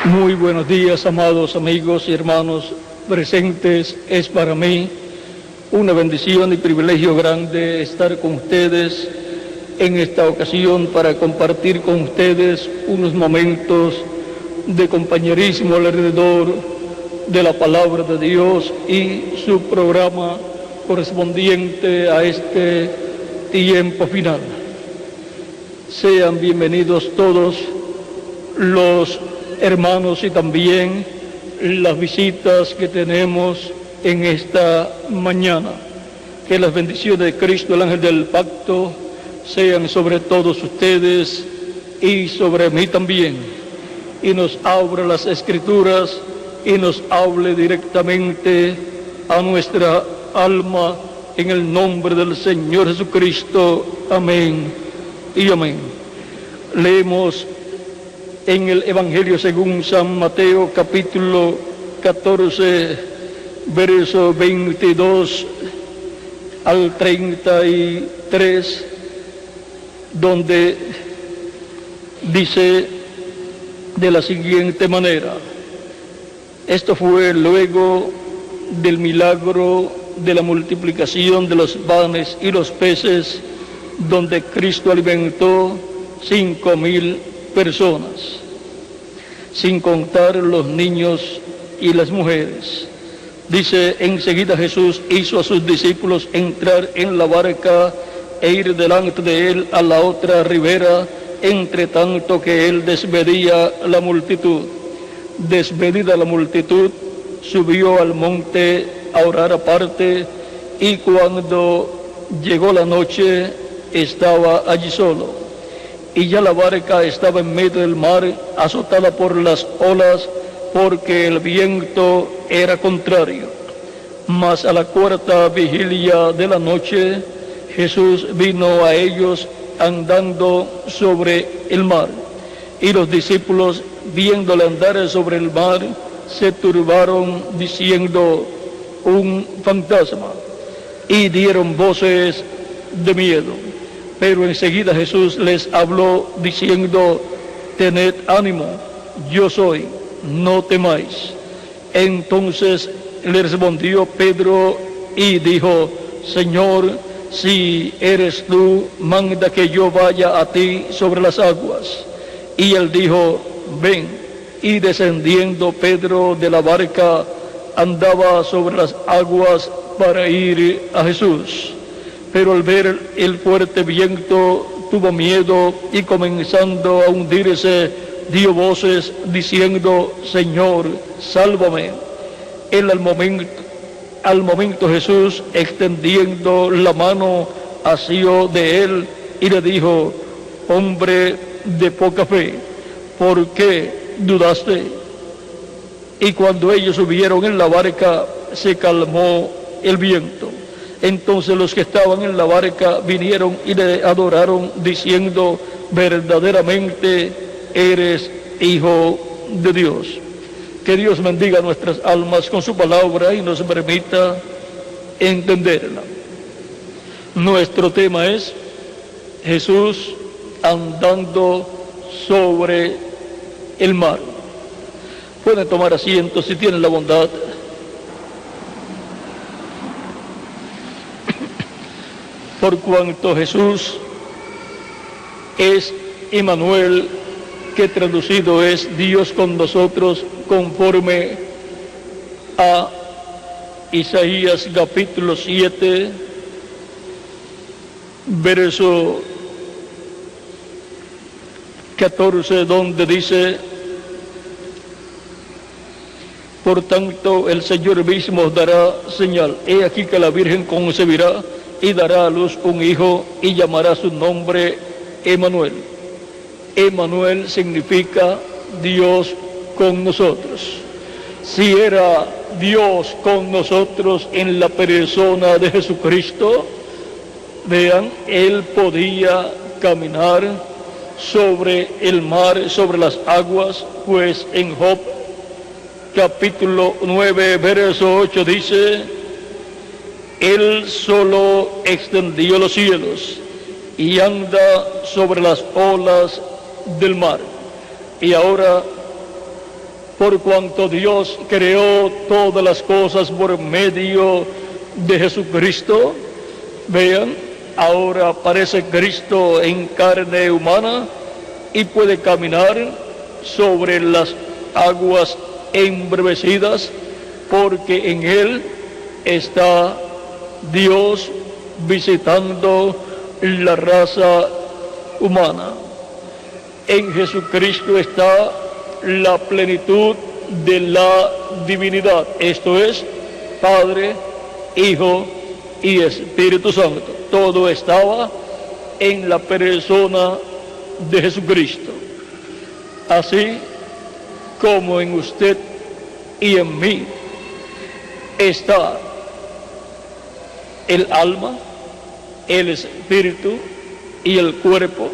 Muy buenos días, amados amigos y hermanos presentes. Es para mí una bendición y privilegio grande estar con ustedes en esta ocasión para compartir con ustedes unos momentos de compañerismo alrededor de la palabra de Dios y su programa correspondiente a este tiempo final. Sean bienvenidos todos los hermanos y también las visitas que tenemos en esta mañana. Que las bendiciones de Cristo, el ángel del pacto, sean sobre todos ustedes y sobre mí también, y nos abra las Escrituras y nos hable directamente a nuestra alma en el nombre del Señor Jesucristo. Amén y amén. Leemos en el Evangelio según San Mateo, capítulo 14, verso 22 al 33, donde dice de la siguiente manera: esto fue luego del milagro de la multiplicación de los panes y los peces, donde Cristo alimentó 5,000 personas, sin contar los niños y las mujeres. Dice: enseguida Jesús hizo a sus discípulos entrar en la barca e ir delante de él a la otra ribera, entre tanto que él despedía la multitud. Despedida la multitud, subió al monte a orar aparte, y cuando llegó la noche estaba allí solo. Y ya la barca estaba en medio del mar, azotada por las olas, porque el viento era contrario. Mas a la cuarta vigilia de la noche, Jesús vino a ellos andando sobre el mar. Y los discípulos, viéndole andar sobre el mar, se turbaron, diciendo: un fantasma, y dieron voces de miedo. Pero enseguida Jesús les habló diciendo: tened ánimo, yo soy, no temáis. Entonces le respondió Pedro y dijo: Señor, si eres tú, manda que yo vaya a ti sobre las aguas. Y él dijo: ven. Y descendiendo Pedro de la barca, andaba sobre las aguas para ir a Jesús. Pero al ver el fuerte viento, tuvo miedo, y comenzando a hundirse, dio voces diciendo: Señor, sálvame. Él al momento Jesús, extendiendo la mano, asió de él y le dijo: hombre de poca fe, ¿por qué dudaste? Y cuando ellos subieron en la barca, se calmó el viento. Entonces los que estaban en la barca vinieron y le adoraron, diciendo: verdaderamente eres Hijo de Dios. Que Dios bendiga nuestras almas con su palabra y nos permita entenderla. Nuestro tema es Jesús andando sobre el mar. Pueden tomar asiento si tienen la bondad. Por cuanto Jesús es Emmanuel, que traducido es Dios con nosotros, conforme a Isaías capítulo 7, verso 14, donde dice: por tanto el Señor mismo os dará señal. He aquí que la Virgen concebirá y dará a luz un hijo, y llamará su nombre Emmanuel. Emmanuel significa Dios con nosotros. Si era Dios con nosotros en la persona de Jesucristo, vean, Él podía caminar sobre el mar, sobre las aguas, pues en Job capítulo 9, verso 8 dice: Él solo extendió los cielos y anda sobre las olas del mar. Y ahora por cuanto Dios creó todas las cosas por medio de Jesucristo. Vean, ahora aparece Cristo en carne humana y puede caminar sobre las aguas embravecidas, porque en Él está Dios visitando la raza humana. En Jesucristo está la plenitud de la divinidad, esto es, Padre, Hijo y Espíritu Santo. Todo estaba en la persona de Jesucristo. Así como en usted y en mí está el alma, el espíritu y el cuerpo,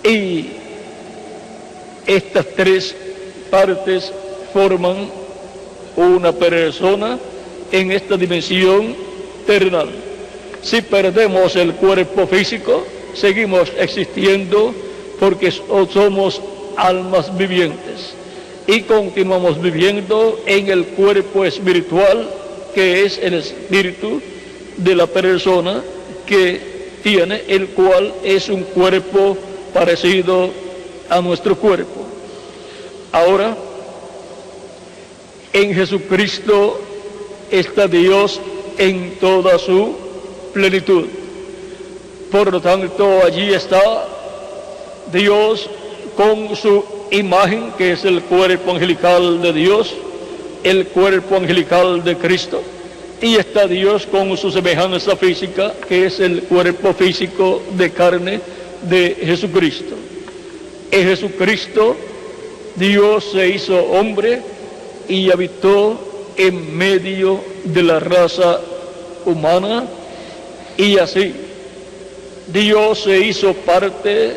y estas tres partes forman una persona en esta dimensión terrenal. Si perdemos el cuerpo físico, seguimos existiendo porque somos almas vivientes y continuamos viviendo en el cuerpo espiritual, que es el espíritu de la persona que tiene, el cual es un cuerpo parecido a nuestro cuerpo. Ahora, en Jesucristo está Dios en toda su plenitud. Por lo tanto, allí está Dios con su imagen, que es el cuerpo angelical de Dios, el cuerpo angelical de Cristo, y está Dios con su semejanza física, que es el cuerpo físico de carne de Jesucristo. En Jesucristo Dios se hizo hombre y habitó en medio de la raza humana, y así Dios se hizo parte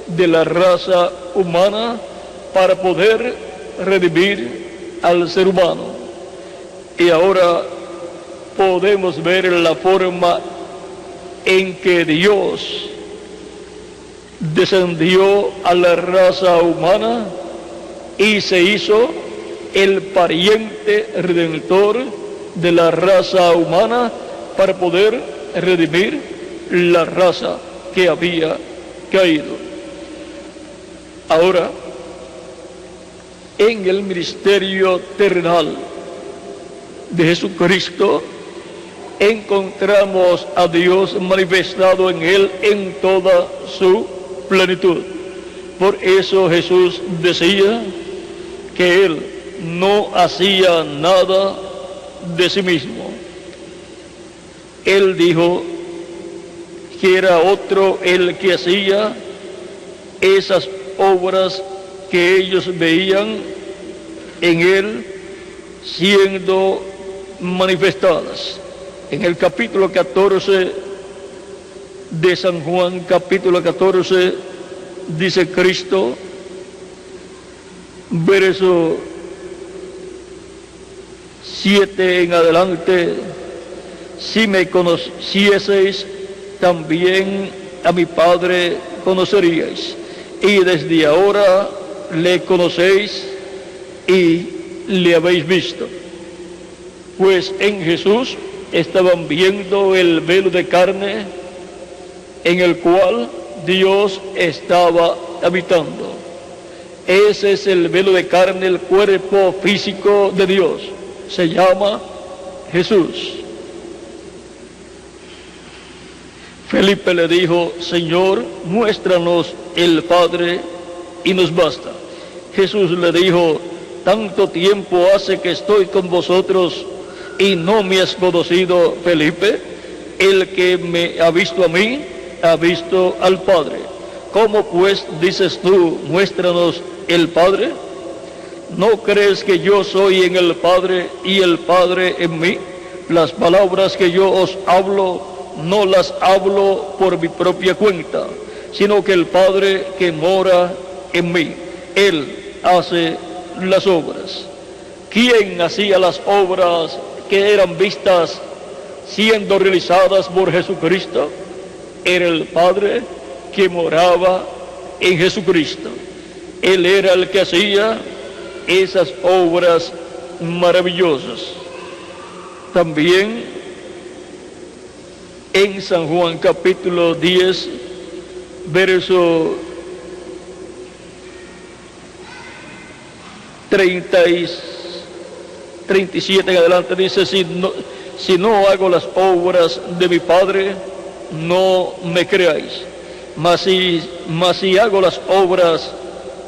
de la raza humana para poder redimir al ser humano. Y ahora podemos ver la forma en que Dios descendió a la raza humana y se hizo el pariente redentor de la raza humana para poder redimir la raza que había caído. Ahora, en el ministerio terrenal de Jesucristo, encontramos a Dios manifestado en Él en toda su plenitud. Por eso Jesús decía que Él no hacía nada de sí mismo. Él dijo que era otro el que hacía esas obras que ellos veían en Él siendo manifestadas. En el capítulo 14 de San Juan, capítulo 14, dice Cristo, verso 7 en adelante: si me conocieseis, también a mi Padre conoceríais, y desde ahora le conocéis y le habéis visto. Pues en Jesús estaban viendo el velo de carne en el cual Dios estaba habitando. Ese es el velo de carne, el cuerpo físico de Dios. Se llama Jesús. Felipe le dijo: Señor, muéstranos el Padre y nos basta. Jesús le dijo: tanto tiempo hace que estoy con vosotros y no me has conocido, Felipe. El que me ha visto a mí, ha visto al Padre. ¿Cómo pues dices tú, muéstranos el Padre? ¿No crees que yo soy en el Padre y el Padre en mí? Las palabras que yo os hablo, no las hablo por mi propia cuenta, sino que el Padre que mora en mí, Él hace las obras. ¿Quién hacía las obras que eran vistas siendo realizadas por Jesucristo? Era el Padre que moraba en Jesucristo. Él era el que hacía esas obras maravillosas. También en San Juan capítulo 10, verso 37 en adelante, dice: si no hago las obras de mi Padre, no me creáis. Mas si hago las obras,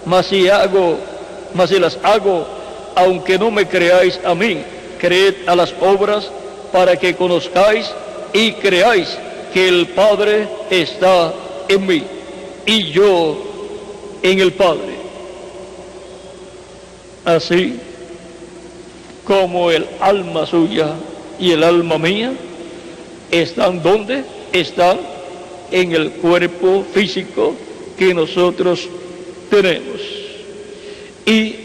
mas si las hago, aunque no me creáis a mí, creed a las obras, para que conozcáis y creáis que el Padre está en mí y yo en el Padre. Así como el alma suya y el alma mía están donde están en el cuerpo físico que nosotros tenemos, y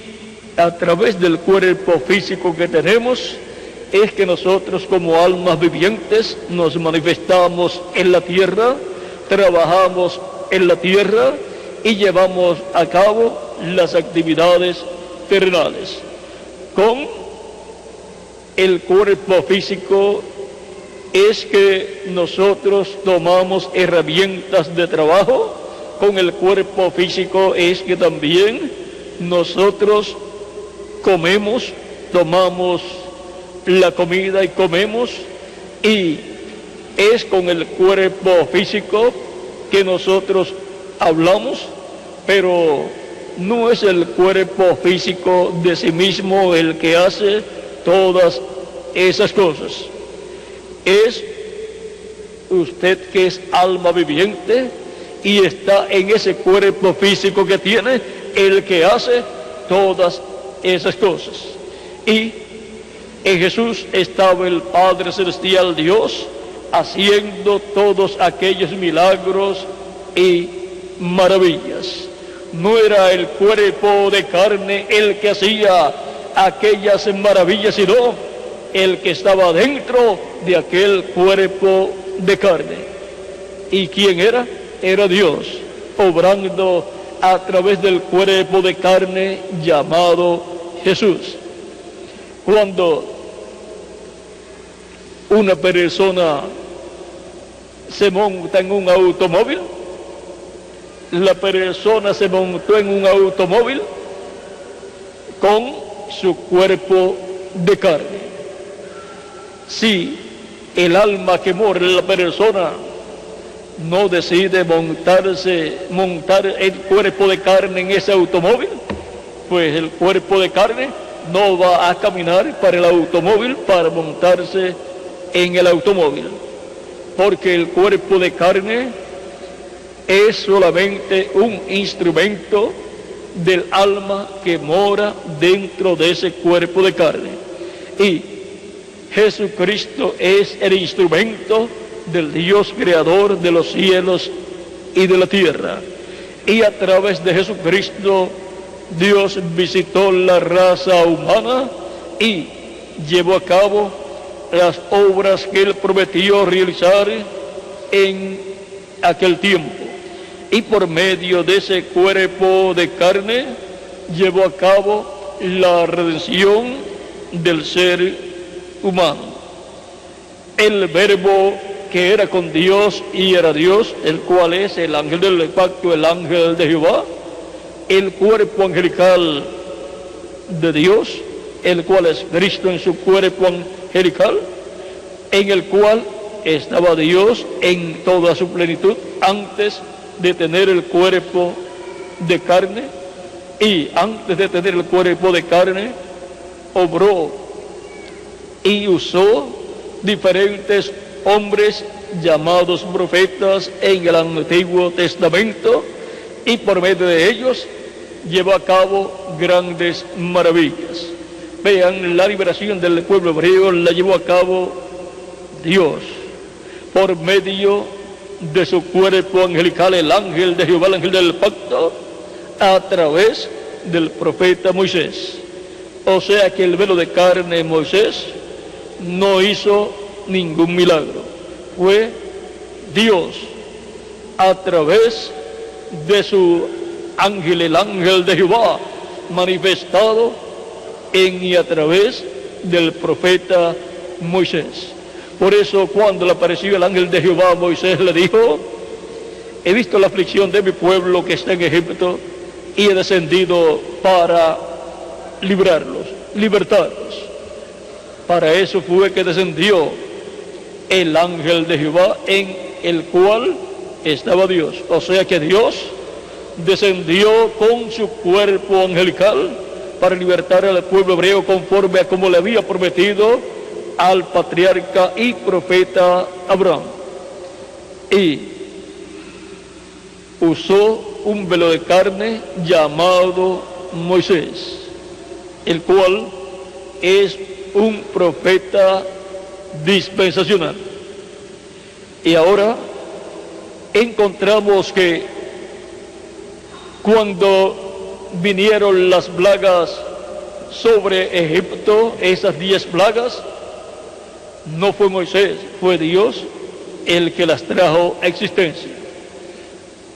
a través del cuerpo físico que tenemos es que nosotros como almas vivientes nos manifestamos en la tierra, trabajamos en la tierra y llevamos a cabo las actividades terrenales. Con el cuerpo físico es que nosotros tomamos herramientas de trabajo. Con el cuerpo físico es que también nosotros comemos, tomamos la comida y comemos, y es con el cuerpo físico que nosotros hablamos, pero no es el cuerpo físico de sí mismo el que hace todas esas cosas. Es usted, que es alma viviente y está en ese cuerpo físico que tiene, el que hace todas esas cosas. Y en Jesús estaba el Padre Celestial, Dios, haciendo todos aquellos milagros y maravillas. No era el cuerpo de carne el que hacía aquellas maravillas, sino el que estaba dentro de aquel cuerpo de carne. ¿Y quién era? Era Dios, obrando a través del cuerpo de carne llamado Jesús. Cuando una persona se monta en un automóvil, la persona se montó en un automóvil con su cuerpo de carne. Si el alma que mora en la persona no decide montar el cuerpo de carne en ese automóvil, pues el cuerpo de carne no va a caminar para el automóvil, para montarse en el automóvil, porque el cuerpo de carne es solamente un instrumento del alma que mora dentro de ese cuerpo de carne. Y Jesucristo es el instrumento del Dios creador de los cielos y de la tierra. Y a través de Jesucristo, Dios visitó la raza humana y llevó a cabo las obras que Él prometió realizar en aquel tiempo. Y por medio de ese cuerpo de carne, llevó a cabo la redención del ser humano. El Verbo que era con Dios y era Dios, el cual es el ángel del pacto, el ángel de Jehová, el cuerpo angelical de Dios, el cual es Cristo en su cuerpo angelical, en el cual estaba Dios en toda su plenitud antes de tener el cuerpo de carne, y antes de tener el cuerpo de carne obró y usó diferentes hombres llamados profetas en el Antiguo Testamento, y por medio de ellos llevó a cabo grandes maravillas. Vean, la liberación del pueblo hebreo la llevó a cabo Dios por medio de su cuerpo angelical, el ángel de Jehová, el ángel del pacto, a través del profeta Moisés. O sea que el velo de carne Moisés no hizo ningún milagro. Fue Dios a través de su ángel, el ángel de Jehová, manifestado en y a través del profeta Moisés. Por eso, cuando le apareció el ángel de Jehová a Moisés, le dijo: he visto la aflicción de mi pueblo que está en Egipto y he descendido para librarlos, libertarlos. Para eso fue que descendió el ángel de Jehová, en el cual estaba Dios. O sea que Dios descendió con su cuerpo angelical para libertar al pueblo hebreo, conforme a como le había prometido al patriarca y profeta Abraham. Y usó un velo de carne llamado Moisés, el cual es un profeta dispensacional. Y ahora encontramos que cuando vinieron las plagas sobre Egipto, esas 10 plagas, no fue Moisés, fue Dios el que las trajo a existencia.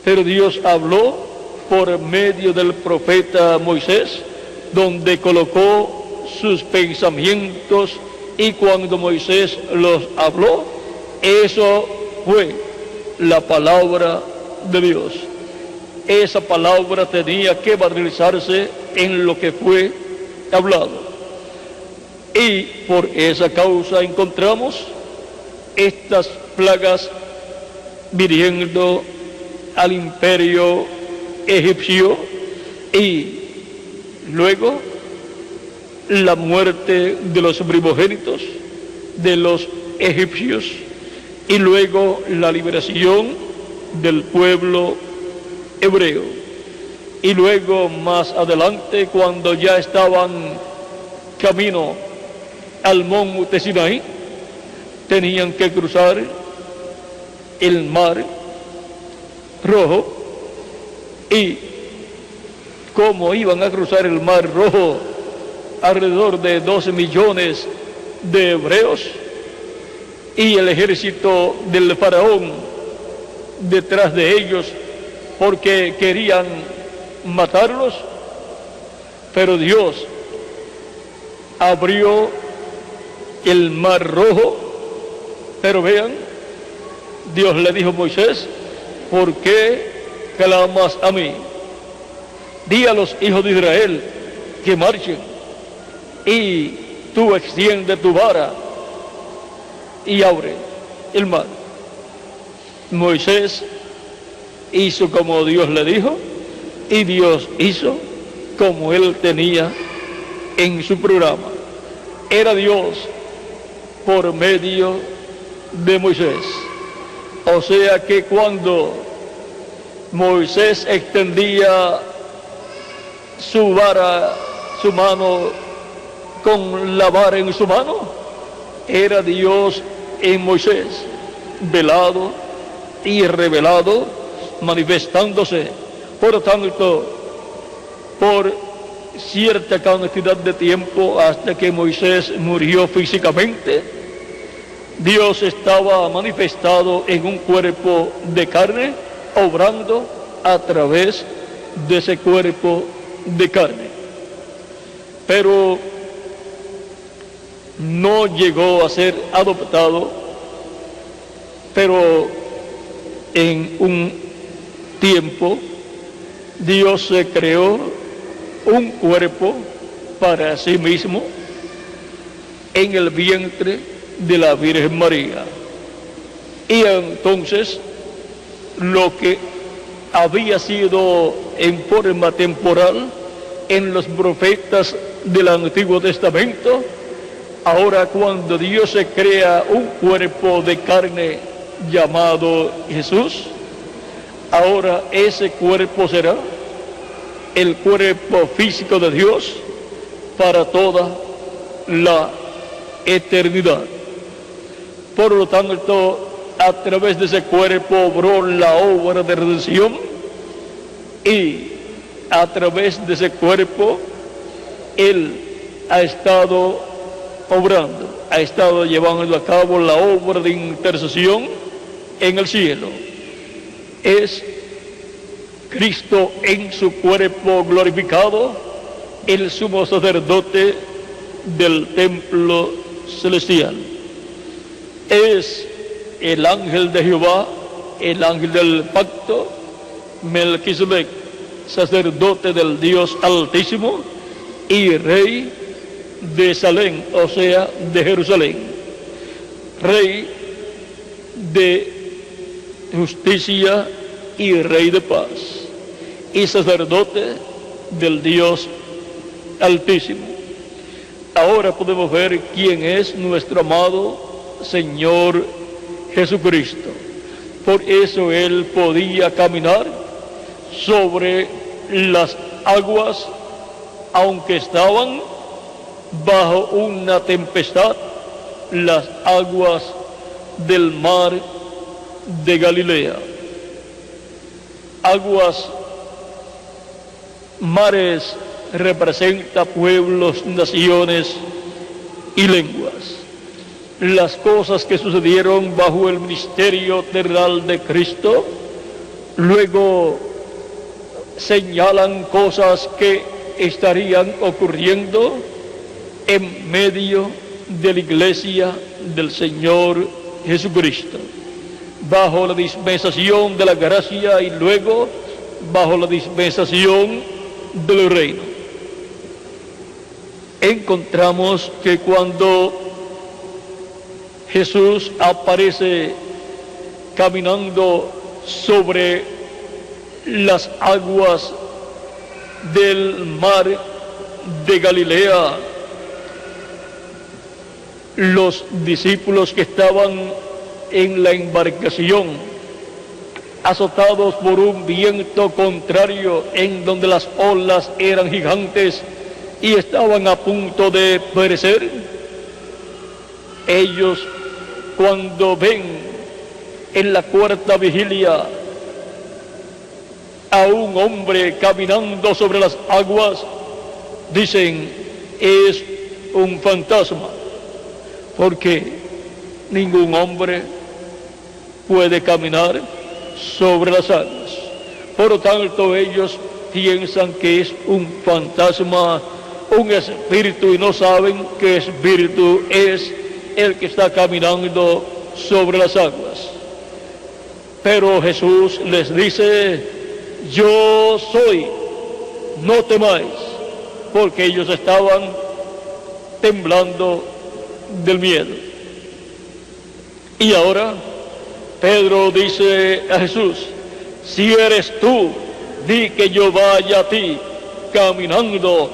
Pero Dios habló por medio del profeta Moisés, donde colocó sus pensamientos, y cuando Moisés los habló, eso fue la palabra de Dios. Esa palabra tenía que materializarse en lo que fue hablado. Y por esa causa encontramos estas plagas viniendo al imperio egipcio, y luego la muerte de los primogénitos de los egipcios, y luego la liberación del pueblo hebreo. Y luego más adelante, cuando ya estaban camino al monte Sinaí, tenían que cruzar el mar Rojo. Y como iban a cruzar el mar Rojo alrededor de 12 millones de hebreos, y el ejército del faraón detrás de ellos, porque querían matarlos, pero Dios abrió el mar Rojo. Pero vean, Dios le dijo a Moisés: ¿por qué clamas a mí? Di a los hijos de Israel que marchen, y tú extiende tu vara y abre el mar. Moisés hizo como Dios le dijo, y Dios hizo como él tenía en su programa. Era Dios por medio de Moisés. O sea que cuando Moisés extendía su vara, su mano, con la vara en su mano, era Dios en Moisés, velado y revelado, manifestándose. Por tanto, por cierta cantidad de tiempo, hasta que Moisés murió físicamente, Dios estaba manifestado en un cuerpo de carne, obrando a través de ese cuerpo de carne. Pero no llegó a ser adoptado, pero en un tiempo Dios se creó un cuerpo para sí mismo en el vientre de la Virgen María. Y entonces lo que había sido en forma temporal en los profetas del Antiguo Testamento, ahora cuando Dios se crea un cuerpo de carne llamado Jesús, ahora ese cuerpo será el cuerpo físico de Dios para toda la eternidad. Por lo tanto, a través de ese cuerpo obró la obra de redención, y a través de ese cuerpo Él ha estado obrando, ha estado llevando a cabo la obra de intercesión en el cielo. Es Cristo en su cuerpo glorificado, el sumo sacerdote del templo celestial. Es el ángel de Jehová, el ángel del pacto, Melquisedec, sacerdote del Dios Altísimo y rey de Salem, o sea, de Jerusalén, rey de justicia y rey de paz, y sacerdote del Dios Altísimo. Ahora podemos ver quién es nuestro amado Señor Jesucristo. Por eso Él podía caminar sobre las aguas, aunque estaban bajo una tempestad, las aguas del mar de Galilea. Aguas, mares, representa pueblos, naciones y lenguas. Las cosas que sucedieron bajo el ministerio terrenal de Cristo, luego señalan cosas que estarían ocurriendo en medio de la iglesia del Señor Jesucristo, bajo la dispensación de la gracia y luego bajo la dispensación del reino. Encontramos que cuando Jesús aparece caminando sobre las aguas del mar de Galilea, los discípulos que estaban en la embarcación, azotados por un viento contrario en donde las olas eran gigantes y estaban a punto de perecer, ellos cuando ven en la cuarta vigilia a un hombre caminando sobre las aguas, dicen, es un fantasma, porque ningún hombre puede caminar sobre las aguas. Por lo tanto, ellos piensan que es un fantasma, un espíritu, y no saben qué espíritu es el que está caminando sobre las aguas. Pero Jesús les dice, yo soy, no temáis, porque ellos estaban temblando del miedo. Y ahora Pedro dice a Jesús, si eres tú, di que yo vaya a ti caminando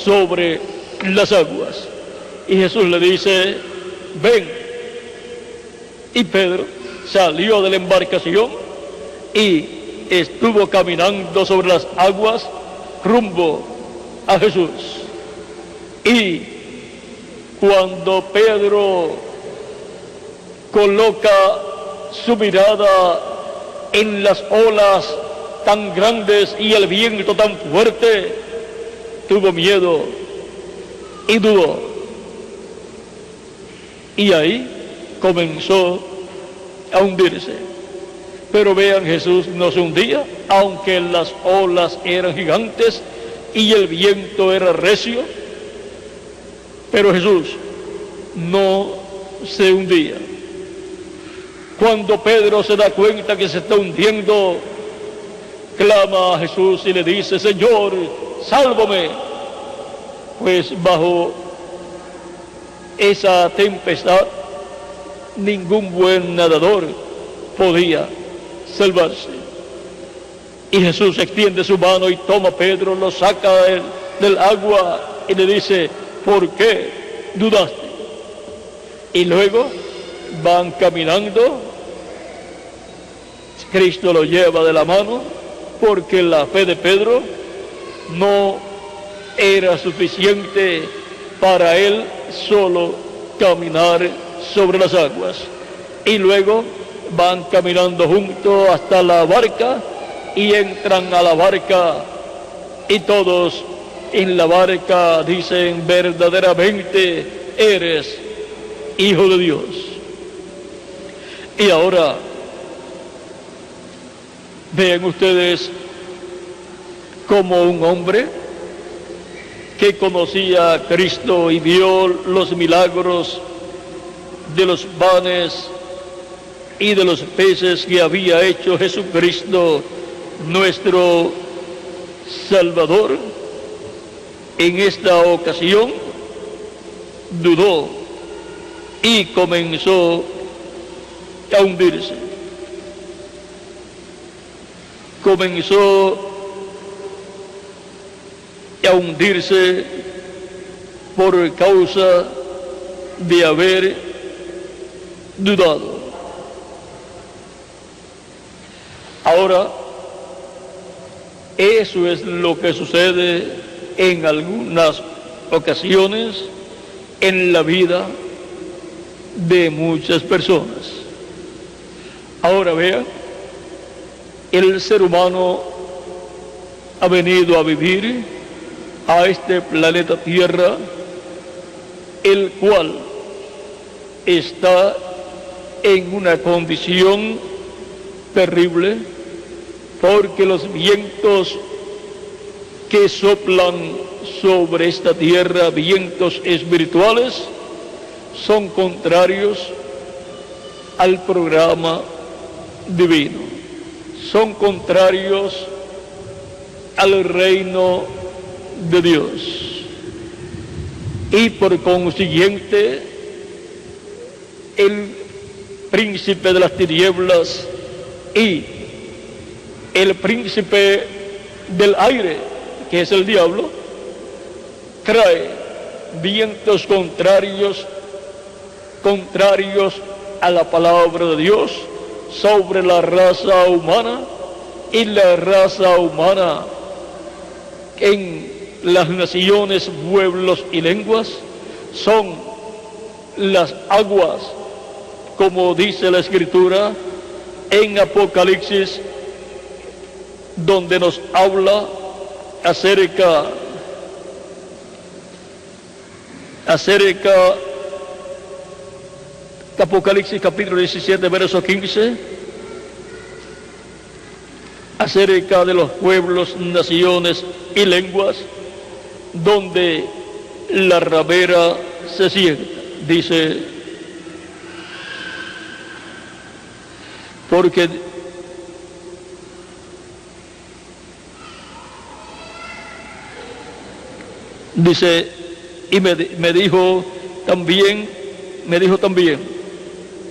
sobre las aguas. Y Jesús le dice, ven. Y Pedro salió de la embarcación y estuvo caminando sobre las aguas rumbo a Jesús. Y cuando Pedro coloca su mirada en las olas tan grandes y el viento tan fuerte, tuvo miedo y dudó. Y ahí comenzó a hundirse. Pero vean, Jesús no se hundía, aunque las olas eran gigantes y el viento era recio, pero Jesús no se hundía. Cuando Pedro se da cuenta que se está hundiendo, clama a Jesús y le dice, Señor, sálvame. Pues bajo esa tempestad, ningún buen nadador podía salvarse. Y Jesús extiende su mano y toma a Pedro, lo saca del agua y le dice, ¿por qué dudaste? Y luego van caminando, Cristo lo lleva de la mano, porque la fe de Pedro no era suficiente para él solo caminar sobre las aguas. Y luego van caminando juntos hasta la barca y entran a la barca y todos en la barca dicen, verdaderamente eres Hijo de Dios. Y ahora vean ustedes como un hombre que conocía a Cristo y vio los milagros de los panes y de los peces que había hecho Jesucristo, nuestro Salvador, en esta ocasión dudó y comenzó a hundirse. Comenzó a hundirse por causa de haber dudado. Ahora, eso es lo que sucede en algunas ocasiones en la vida de muchas personas. Ahora vean, el ser humano ha venido a vivir a este planeta Tierra, el cual está en una condición terrible, porque los vientos que soplan sobre esta tierra, vientos espirituales, son contrarios al programa divino, son contrarios al reino de Dios, y por consiguiente el príncipe de las tinieblas y el príncipe del aire, que es el diablo, trae vientos contrarios a la palabra de Dios sobre la raza humana, y la raza humana en las naciones, pueblos y lenguas son las aguas, como dice la Escritura en Apocalipsis, donde nos habla acerca de Apocalipsis capítulo 17, verso 15, acerca de los pueblos, naciones y lenguas, donde la ramera se sienta. Dice, porque dice, y me dijo también,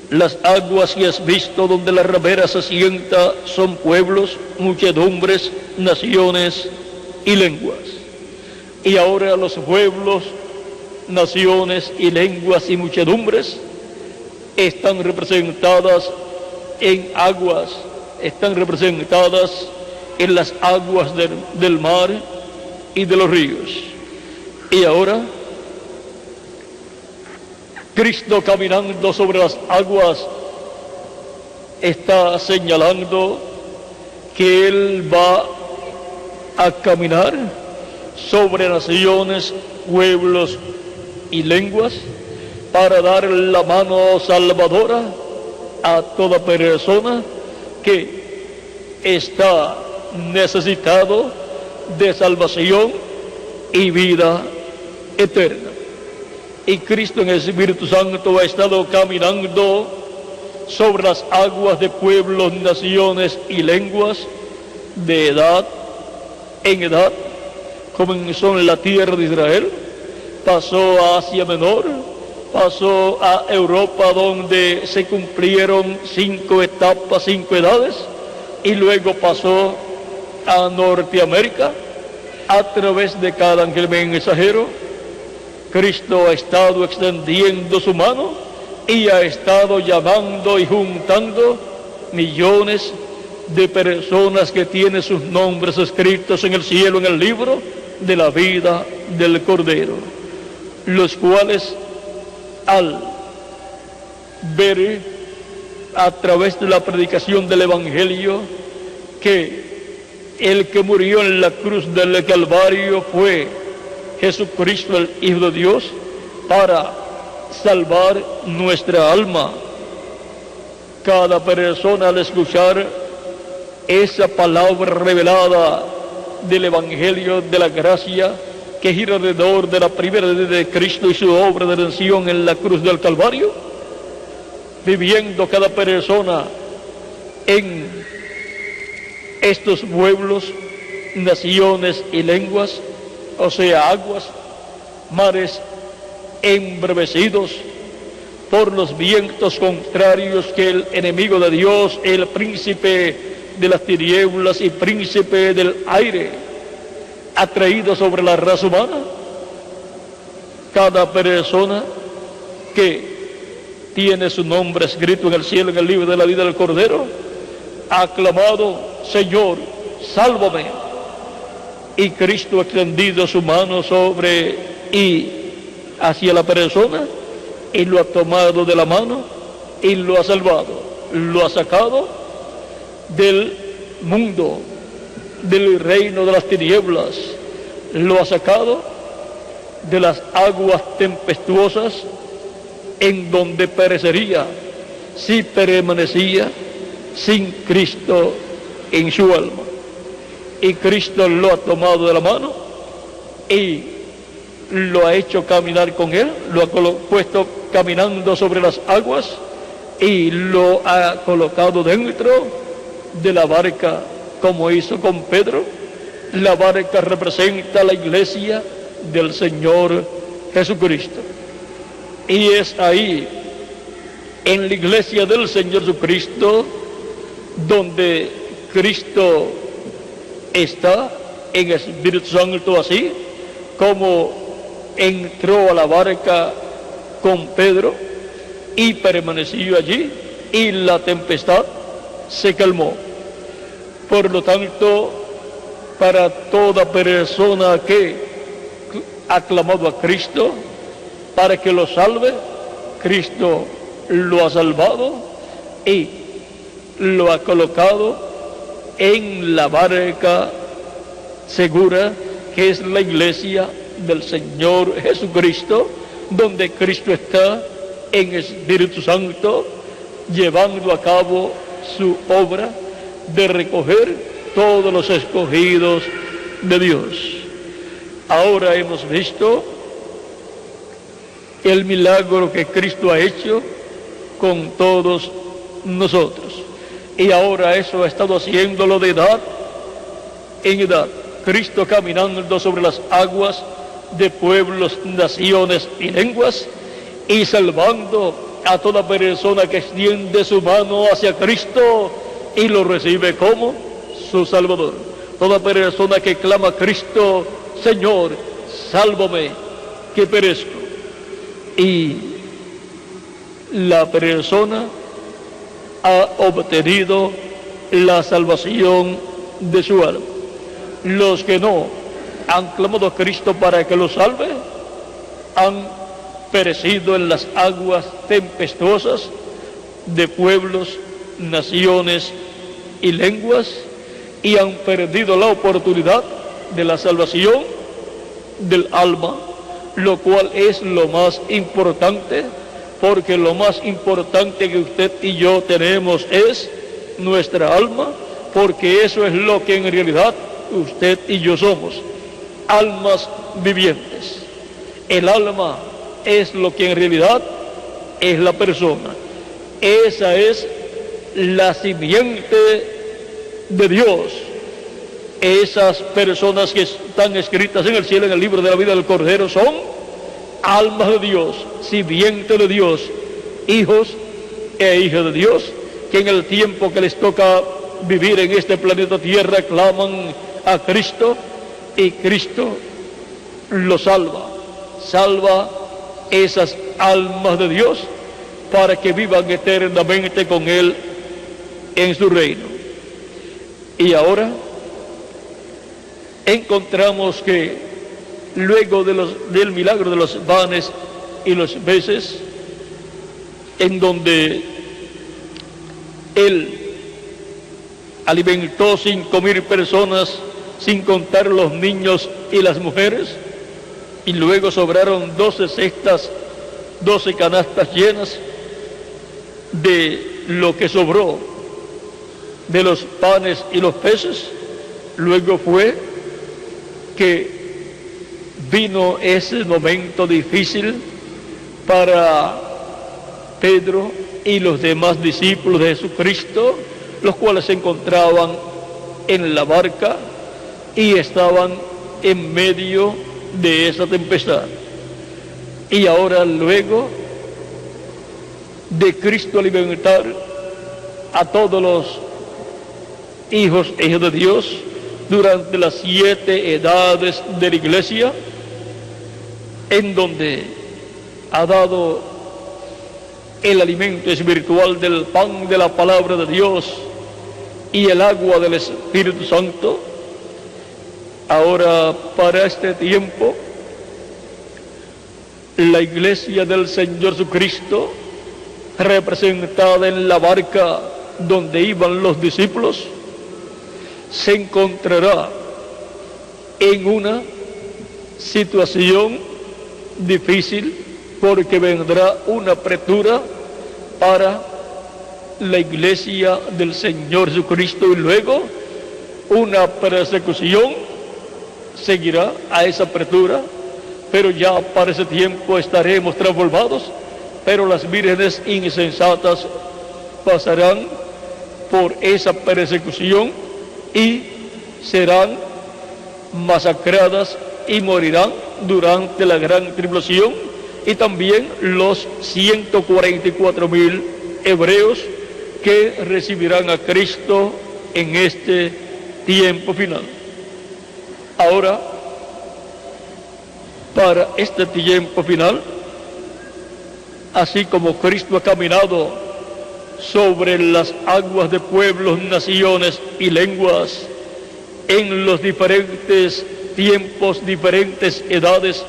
las aguas que has visto donde la ramera se sienta son pueblos, muchedumbres, naciones y lenguas. Y ahora los pueblos, naciones y lenguas y muchedumbres están representadas en aguas, están representadas en las aguas del mar y de los ríos. Y ahora Cristo, caminando sobre las aguas, está señalando que Él va a caminar sobre naciones, pueblos y lenguas para dar la mano salvadora a toda persona que está necesitado de salvación y vida eterna. Y Cristo en el Espíritu Santo ha estado caminando sobre las aguas de pueblos, naciones y lenguas, de edad en edad. Comenzó en la tierra de Israel, pasó a Asia Menor, pasó a Europa, donde se cumplieron 5 etapas, 5 edades, y luego pasó a Norteamérica a través de cada ángel mensajero. Cristo ha estado extendiendo su mano y ha estado llamando y juntando millones de personas que tienen sus nombres escritos en el cielo, en el libro de la vida del Cordero, los cuales, al ver a través de la predicación del Evangelio que el que murió en la cruz del Calvario fue Jesucristo, el Hijo de Dios, para salvar nuestra alma. Cada persona, al escuchar esa palabra revelada del Evangelio de la gracia que gira alrededor de la primera de Cristo y su obra de redención en la cruz del Calvario, viviendo cada persona en estos pueblos, naciones y lenguas, o sea, aguas, mares embravecidos por los vientos contrarios que el enemigo de Dios, el príncipe de las tinieblas y príncipe del aire, ha traído sobre la raza humana. Cada persona que tiene su nombre escrito en el cielo, en el libro de la vida del Cordero, ha clamado: Señor, sálvame. Y Cristo ha extendido su mano sobre y hacia la persona, y lo ha tomado de la mano y lo ha salvado, lo ha sacado del mundo, del reino de las tinieblas, lo ha sacado de las aguas tempestuosas en donde perecería si permanecía sin Cristo en su alma. Y Cristo lo ha tomado de la mano y lo ha hecho caminar con él, lo ha puesto caminando sobre las aguas y lo ha colocado dentro de la barca, como hizo con Pedro. La barca representa la iglesia del Señor Jesucristo. Y es ahí, en la iglesia del Señor Jesucristo, donde Cristo está en Espíritu Santo, así como entró a la barca con Pedro y permaneció allí, y la tempestad se calmó. Por lo tanto, para toda persona que ha clamado a Cristo para que lo salve, Cristo lo ha salvado y lo ha colocado en la barca segura, que es la iglesia del Señor Jesucristo, donde Cristo está en Espíritu Santo, llevando a cabo su obra de recoger todos los escogidos de Dios. Ahora hemos visto el milagro que Cristo ha hecho con todos nosotros, y ahora eso ha estado haciéndolo de edad en edad. Cristo caminando sobre las aguas de pueblos, naciones y lenguas, y salvando a toda persona que extiende su mano hacia Cristo y lo recibe como su Salvador. Toda persona que clama a Cristo: Señor, sálvame, que perezco. Y la persona ha obtenido la salvación de su alma. Los que no han clamado a Cristo para que los salve, han perecido en las aguas tempestuosas de pueblos, naciones y lenguas, y han perdido la oportunidad de la salvación del alma, lo cual es lo más importante, porque lo más importante que usted y yo tenemos es nuestra alma, porque eso es lo que en realidad usted y yo somos, almas vivientes. El alma es lo que en realidad es la persona. Esa es la simiente de Dios. Esas personas que están escritas en el cielo, en el libro de la vida del Cordero, son almas de Dios, simiente de Dios, hijos e hijas de Dios, que en el tiempo que les toca vivir en este planeta Tierra claman a Cristo, y Cristo los salva esas almas de Dios para que vivan eternamente con Él en su reino. Y ahora encontramos que luego del milagro de los panes y los peces, en donde Él alimentó 5,000 personas, sin contar los niños y las mujeres, y luego sobraron 12 cestas, 12 canastas llenas de lo que sobró de los panes y los peces. Luego fue que vino ese momento difícil para Pedro y los demás discípulos de Jesucristo, los cuales se encontraban en la barca y estaban en medio de esa tempestad. Y ahora, luego de Cristo alimentar a todos los hijos e hijas de Dios durante las 7 edades de la iglesia, en donde ha dado el alimento espiritual del pan de la palabra de Dios y el agua del Espíritu Santo, ahora para este tiempo la iglesia del Señor Jesucristo, representada en la barca donde iban los discípulos, se encontrará en una situación difícil, porque vendrá una apretura para la iglesia del Señor Jesucristo y luego una persecución seguirá a esa apretura, pero ya para ese tiempo estaremos transformados, pero las vírgenes insensatas pasarán por esa persecución y serán masacradas y morirán durante la gran tribulación, y también los 144,000 hebreos que recibirán a Cristo en este tiempo final. Ahora, para este tiempo final, así como Cristo ha caminado sobre las aguas de pueblos, naciones y lenguas, en los diferentes tiempos, diferentes edades,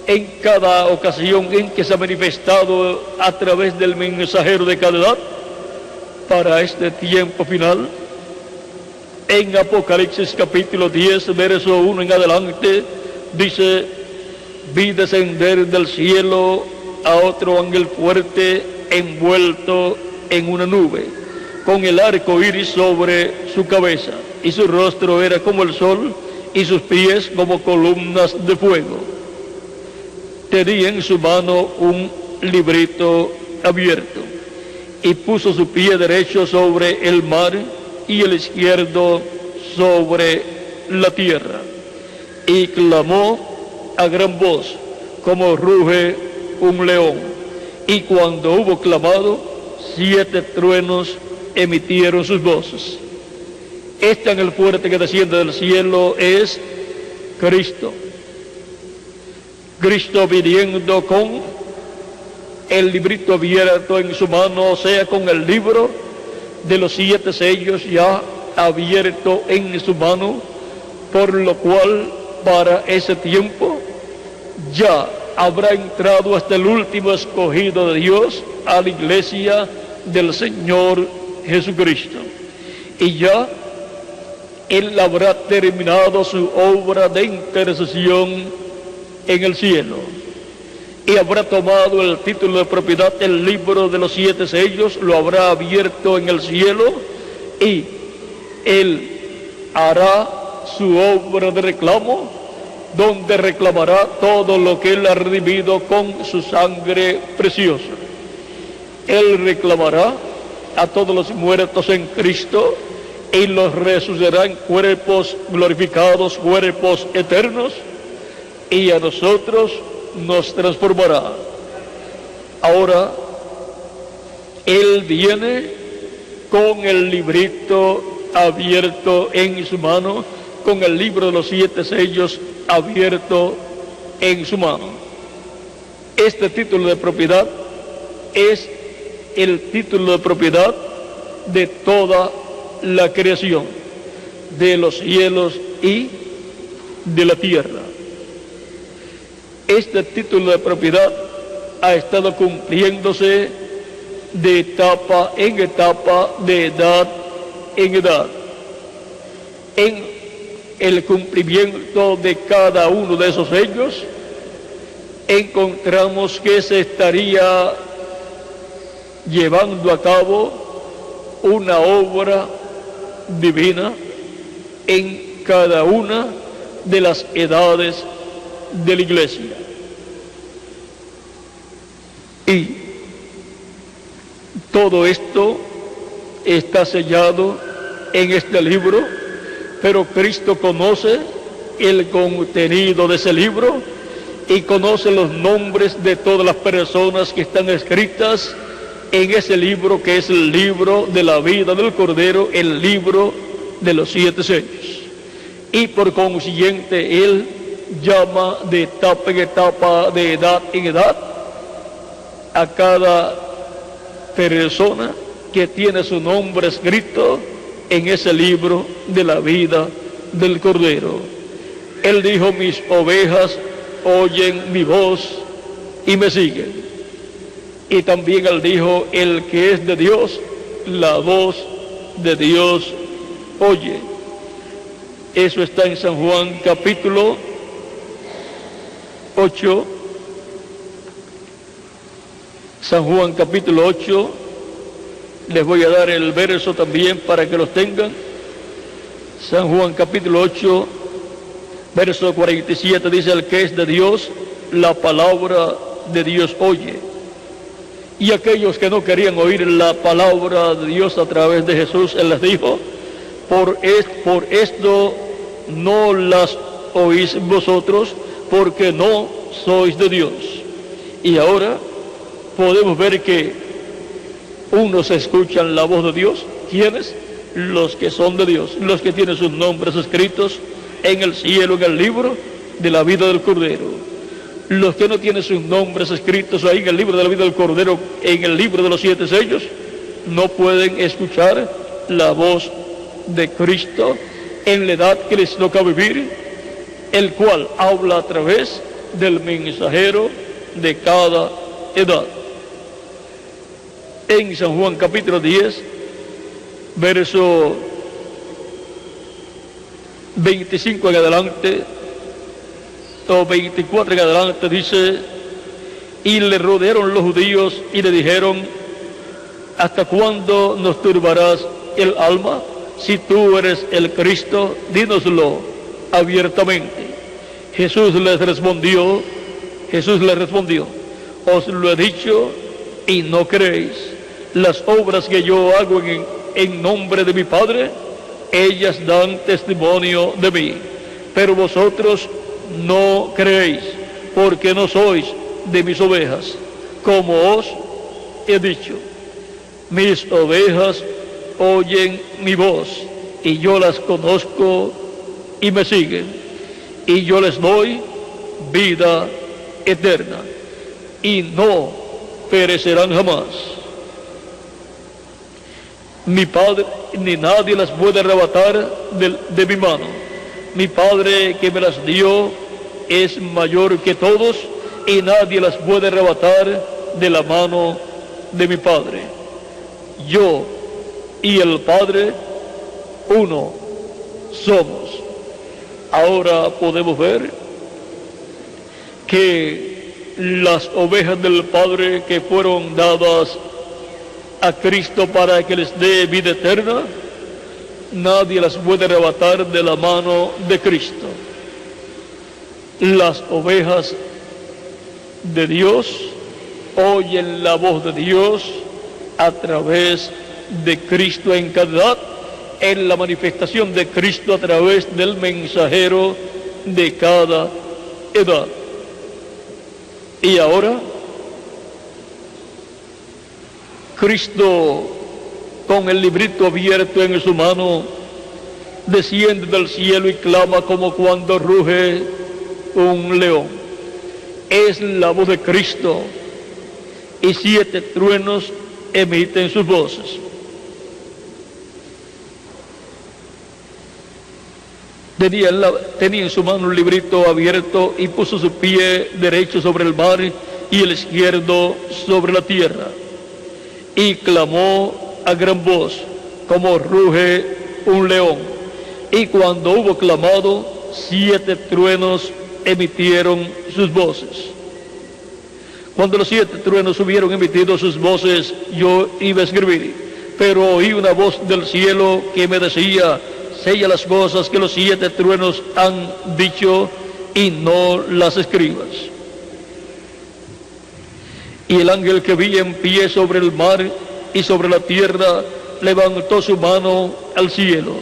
en cada ocasión en que se ha manifestado a través del mensajero de cada edad, para este tiempo final, en Apocalipsis capítulo 10, verso 1 en adelante, dice: vi descender del cielo a otro ángel fuerte, envuelto en una nube, con el arco iris sobre su cabeza, y su rostro era como el sol, y sus pies como columnas de fuego. Tenía en su mano un librito abierto, y puso su pie derecho sobre el mar y el izquierdo sobre la tierra, y clamó a gran voz, como ruge un león. Y cuando hubo clamado, 7 truenos emitieron sus voces. Este ángel fuerte que desciende del cielo es Cristo. Cristo viniendo con el librito abierto en su mano, o sea, con el libro de los 7 sellos ya abierto en su mano, por lo cual para ese tiempo ya habrá entrado hasta el último escogido de Dios a la iglesia del Señor Jesucristo, y ya Él habrá terminado su obra de intercesión en el cielo, y habrá tomado el título de propiedad del libro de los 7 sellos, lo habrá abierto en el cielo, y Él hará su obra de reclamo, donde reclamará todo lo que Él ha redimido con su sangre preciosa. Él reclamará a todos los muertos en Cristo y los resucitará en cuerpos glorificados, cuerpos eternos, y a nosotros nos transformará. Ahora, Él viene con el librito abierto en su mano, con el libro de los 7 sellos abierto en su mano. Este título de propiedad es el título de propiedad de toda la creación, de los cielos y de la tierra. Este título de propiedad ha estado cumpliéndose de etapa en etapa, de edad en edad. En el cumplimiento de cada uno de esos sellos, encontramos que se estaría llevando a cabo una obra divina en cada una de las edades de la iglesia. Y todo esto está sellado en este libro, pero Cristo conoce el contenido de ese libro y conoce los nombres de todas las personas que están escritas en ese libro, que es el libro de la vida del Cordero, el libro de los 7 sellos. Y por consiguiente Él llama de etapa en etapa, de edad en edad, a cada persona que tiene su nombre escrito en ese libro de la vida del Cordero. Él dijo: mis ovejas oyen mi voz y me siguen. Y también Él dijo: el que es de Dios, la voz de Dios oye. Eso está en San Juan capítulo 8. San Juan capítulo 8. Les voy a dar el verso también para que los tengan. San Juan capítulo 8, verso 47 dice: el que es de Dios, la palabra de Dios oye. Y aquellos que no querían oír la palabra de Dios a través de Jesús, Él les dijo: por esto no las oís vosotros, porque no sois de Dios. Y ahora podemos ver que unos escuchan la voz de Dios. ¿Quiénes? Los que son de Dios, los que tienen sus nombres escritos en el cielo, en el libro de la vida del Cordero. Los que no tienen sus nombres escritos ahí en el libro de la vida del Cordero, en el libro de los 7 sellos, no pueden escuchar la voz de Cristo en la edad que les toca vivir, el cual habla a través del mensajero de cada edad. En San Juan capítulo 10, verso 25 en adelante, o 24 en adelante, dice: y le rodearon los judíos y le dijeron: ¿hasta cuándo nos turbarás el alma? Si tú eres el Cristo, dínoslo abiertamente. Jesús les respondió: os lo he dicho y no creéis. Las obras que yo hago en nombre de mi Padre, ellas dan testimonio de mí, pero vosotros no creéis, porque no sois de mis ovejas. Como os he dicho, mis ovejas oyen mi voz, y yo las conozco y me siguen, y yo les doy vida eterna, y no perecerán jamás. Mi Padre, ni nadie las puede arrebatar de mi mano. Mi Padre que me las dio es mayor que todos, y nadie las puede arrebatar de la mano de mi Padre. Yo y el Padre, uno somos. Ahora podemos ver que las ovejas del Padre que fueron dadas a Cristo para que les dé vida eterna, nadie las puede arrebatar de la mano de Cristo. Las ovejas de Dios oyen la voz de Dios a través de Cristo en cada edad, en la manifestación de Cristo a través del mensajero de cada edad. Y ahora, Cristo, con el librito abierto en su mano, desciende del cielo y clama como cuando ruge un león. Es la voz de Cristo, y 7 truenos emiten sus voces. Tenía en su mano un librito abierto y puso su pie derecho sobre el mar y el izquierdo sobre la tierra. Y clamó a gran voz, como ruge un león. Y cuando hubo clamado, 7 truenos emitieron sus voces. Cuando los 7 truenos hubieron emitido sus voces, yo iba a escribir, pero oí una voz del cielo que me decía: sella las cosas que los 7 truenos han dicho y no las escribas. Y el ángel que vi en pie sobre el mar y sobre la tierra levantó su mano al cielo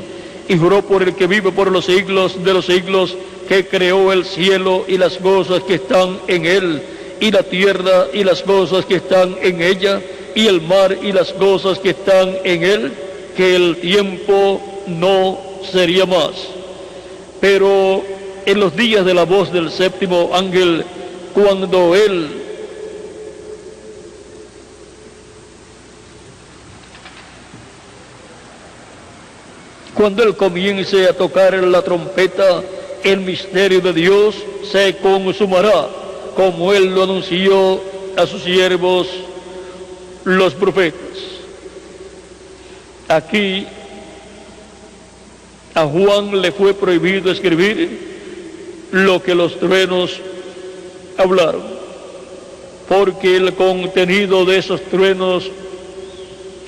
y juró por el que vive por los siglos de los siglos, que creó el cielo y las cosas que están en él, y la tierra y las cosas que están en ella, y el mar y las cosas que están en él, que el tiempo no sería más. Pero en los días de la voz del séptimo ángel, cuando él comience a tocar la trompeta, el misterio de Dios se consumará, como él lo anunció a sus siervos, los profetas. Aquí a Juan le fue prohibido escribir lo que los truenos hablaron, porque el contenido de esos truenos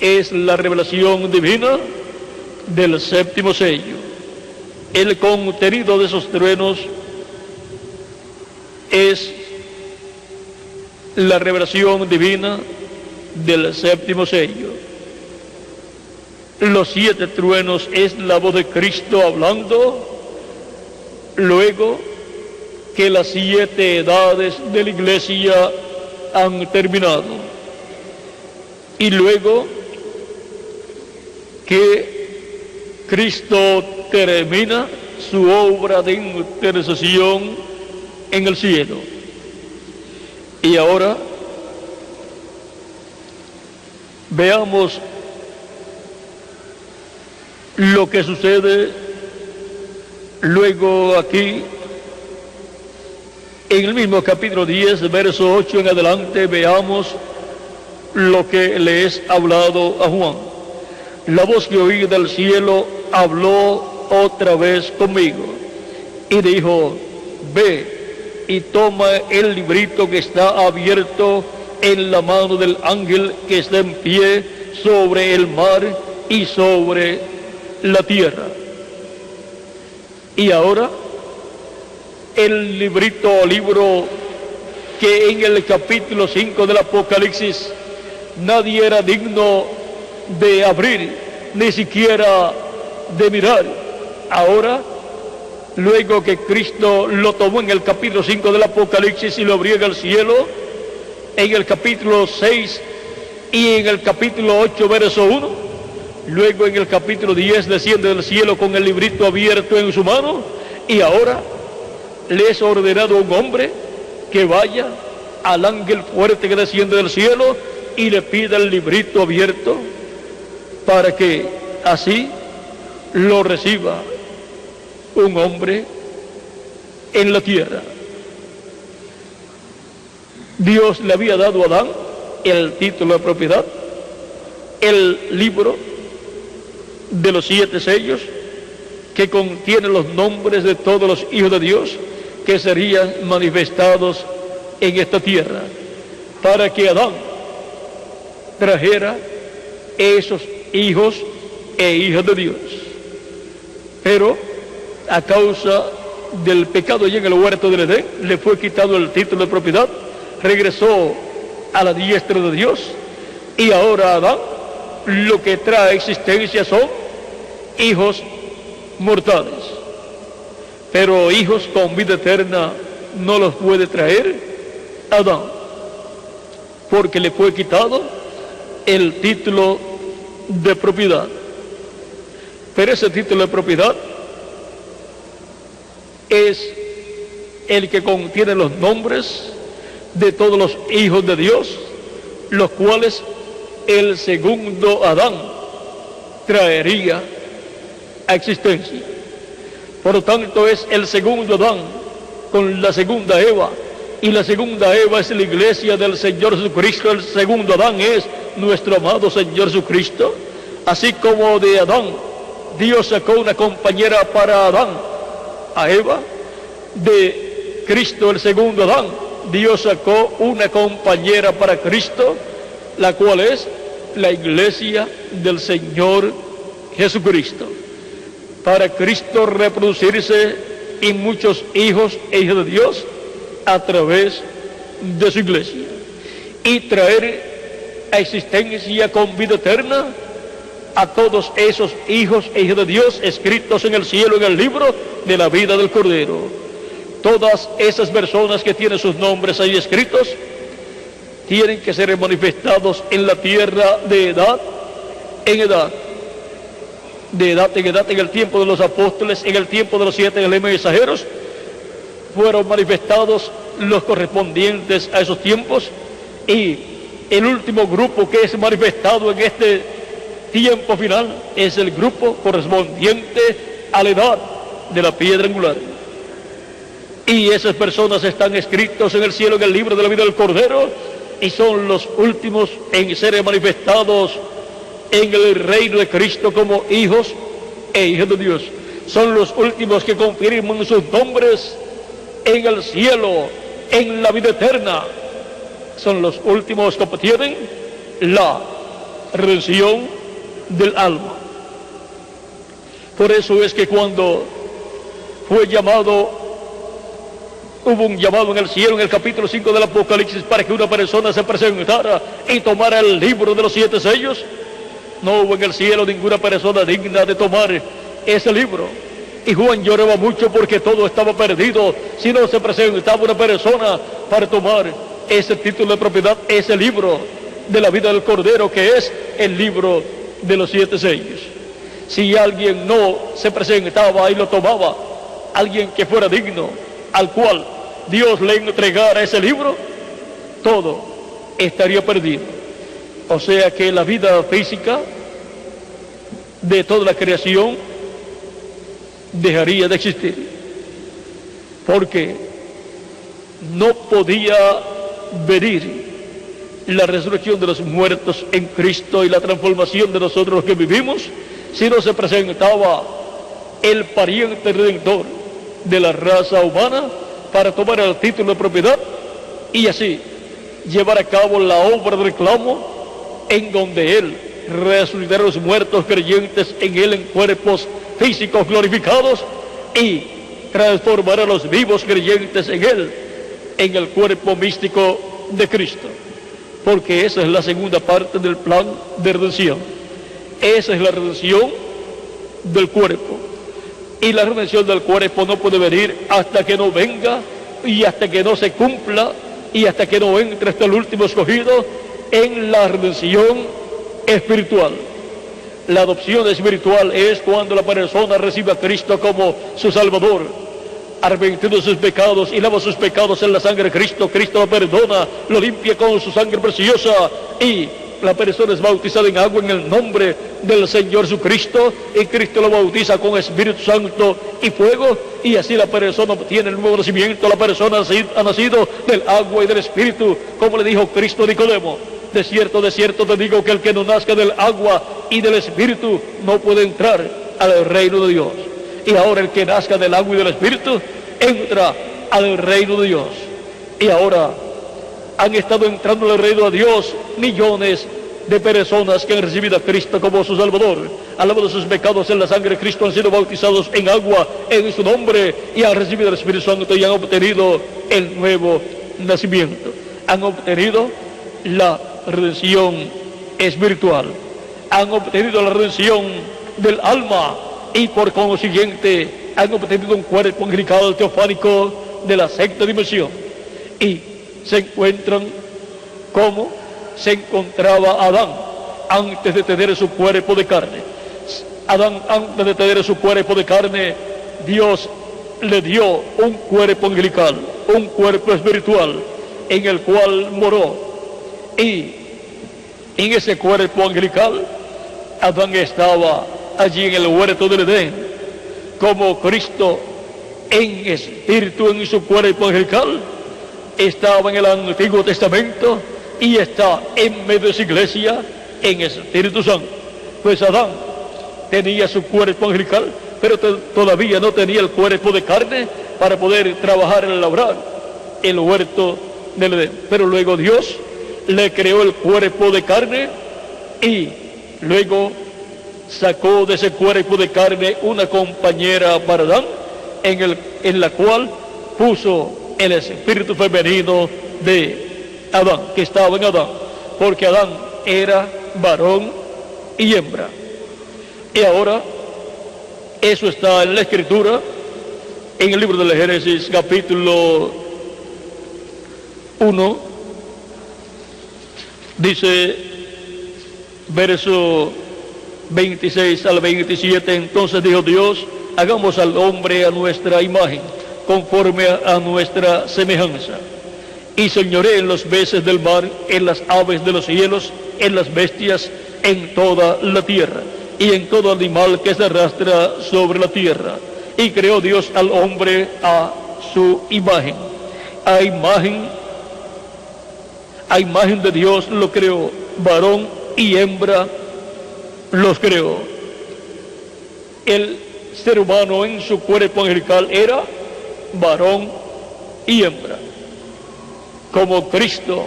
es la revelación divina del séptimo sello. El contenido de esos truenos es la revelación divina del séptimo sello. Los 7 truenos es la voz de Cristo hablando, luego que las 7 edades de la iglesia han terminado, y luego que Cristo termina su obra de intercesión en el cielo. Y ahora veamos lo que sucede luego aquí en el mismo capítulo 10, verso 8 en adelante. Veamos lo que le es hablado a Juan. La voz que oí del cielo habló otra vez conmigo y dijo: ve y toma el librito que está abierto en la mano del ángel que está en pie sobre el mar y sobre la tierra. Y ahora el librito o libro que en el capítulo 5 del Apocalipsis nadie era digno de abrir, ni siquiera de mirar. Ahora, luego que Cristo lo tomó en el capítulo 5 del Apocalipsis y lo abrió al cielo, en el capítulo 6 y en el capítulo 8, verso 1, luego en el capítulo 10 desciende del cielo con el librito abierto en su mano, y ahora le es ordenado a un hombre que vaya al ángel fuerte que desciende del cielo y le pida el librito abierto para que así lo reciba un hombre en la tierra. Dios le había dado a Adán el título de propiedad, el libro de los 7 sellos que contiene los nombres de todos los hijos de Dios que serían manifestados en esta tierra, para que Adán trajera esos hijos e hijas de Dios. Pero a causa del pecado allí en el huerto del Edén, le fue quitado el título de propiedad, regresó a la diestra de Dios, y ahora Adán lo que trae existencia son hijos mortales. Pero hijos con vida eterna no los puede traer Adán, porque le fue quitado el título de propiedad. Pero ese título de propiedad es el que contiene los nombres de todos los hijos de Dios, los cuales el segundo Adán traería a existencia. Por lo tanto, es el segundo Adán con la segunda Eva, y la segunda Eva es la iglesia del Señor Jesucristo. El segundo Adán es nuestro amado Señor Jesucristo. Así como de Adán Dios sacó una compañera para Adán, a Eva, de Cristo el segundo Adán Dios sacó una compañera para Cristo, la cual es la iglesia del Señor Jesucristo. Para Cristo reproducirse y muchos hijos e hijas de Dios a través de su iglesia, y traer a existencia con vida eterna a todos esos hijos e hijas de Dios escritos en el cielo en el libro de la vida del Cordero. Todas esas personas que tienen sus nombres ahí escritos tienen que ser manifestados en la tierra de edad en edad, de edad en edad. En el tiempo de los apóstoles, en el tiempo de los 7 mensajeros, fueron manifestados los correspondientes a esos tiempos, y el último grupo que es manifestado en este tiempo final es el grupo correspondiente a la edad de la piedra angular. Y esas personas están escritos en el cielo en el libro de la vida del Cordero, y son los últimos en ser manifestados en el reino de Cristo como hijos e hijas de Dios. Son los últimos que confirman sus nombres en el cielo, en la vida eterna. Son los últimos que obtienen la redención del alma. Por eso es que cuando fue llamado, hubo un llamado en el cielo en el capítulo 5 del Apocalipsis para que una persona se presentara y tomara el libro de los 7 sellos. No hubo en el cielo ninguna persona digna de tomar ese libro. Y Juan lloraba mucho porque todo estaba perdido si no se presentaba una persona para tomar ese título de propiedad, ese libro de la vida del Cordero, que es el libro de los 7 sellos. Si alguien no se presentaba y lo tomaba, alguien que fuera digno, al cual Dios le entregara ese libro, todo estaría perdido. O sea que la vida física de toda la creación dejaría de existir, porque no podía venir la resurrección de los muertos en Cristo y la transformación de nosotros los que vivimos si no se presentaba el pariente redentor de la raza humana para tomar el título de propiedad y así llevar a cabo la obra del reclamo, en donde Él resucitará a los muertos creyentes en Él en cuerpos físicos glorificados, y transformará a los vivos creyentes en Él en el cuerpo místico de Cristo. Porque esa es la segunda parte del plan de redención. Esa es la redención del cuerpo. Y la redención del cuerpo no puede venir hasta que no venga, y hasta que no se cumpla, y hasta que no entre hasta el último escogido en la redención espiritual. La adopción espiritual es cuando la persona recibe a Cristo como su Salvador, arrepentido de sus pecados y lava sus pecados en la sangre de Cristo. Cristo lo perdona, lo limpia con su sangre preciosa, y la persona es bautizada en agua en el nombre del Señor Jesucristo, y Cristo lo bautiza con Espíritu Santo y fuego, y así la persona obtiene el nuevo nacimiento. La persona ha nacido del agua y del Espíritu, como le dijo Cristo a Nicodemo: de cierto te digo que el que no nazca del agua y del Espíritu no puede entrar al reino de Dios. Y ahora el que nazca del agua y del Espíritu entra al reino de Dios. Y ahora han estado entrando al reino de Dios millones de personas que han recibido a Cristo como su Salvador, han lavado sus pecados en la sangre de Cristo, han sido bautizados en agua en su nombre, y han recibido el Espíritu Santo y han obtenido el nuevo nacimiento. Han obtenido la redención espiritual, han obtenido la redención del alma, y por consiguiente han obtenido un cuerpo angelical teofánico de la sexta dimensión, y se encuentran como se encontraba Adán antes de tener su cuerpo de carne. Adán, antes de tener su cuerpo de carne, Dios le dio un cuerpo angelical, un cuerpo espiritual, en el cual moró. Y en ese cuerpo angelical, Adán estaba allí en el huerto del Edén, como Cristo en espíritu en su cuerpo angelical estaba en el Antiguo Testamento y está en medio de su iglesia en Espíritu Santo. Pues Adán tenía su cuerpo angelical, pero todavía no tenía el cuerpo de carne para poder trabajar en labrar el huerto del Edén. Pero luego Dios le creó el cuerpo de carne, y luego sacó de ese cuerpo de carne una compañera para Adán, en la cual puso el espíritu femenino de Adán, que estaba en Adán, porque Adán era varón y hembra. Y ahora eso está en la Escritura, en el libro del Génesis, capítulo 1, dice, verso 26 al 27, entonces dijo Dios, hagamos al hombre a nuestra imagen, conforme a nuestra semejanza, y señoree en los peces del mar, en las aves de los cielos, en las bestias, en toda la tierra, y en todo animal que se arrastra sobre la tierra. Y creó Dios al hombre a su imagen. A imagen de Dios lo creó, varón y hembra los creó. El ser humano en su cuerpo angelical era varón y hembra, como Cristo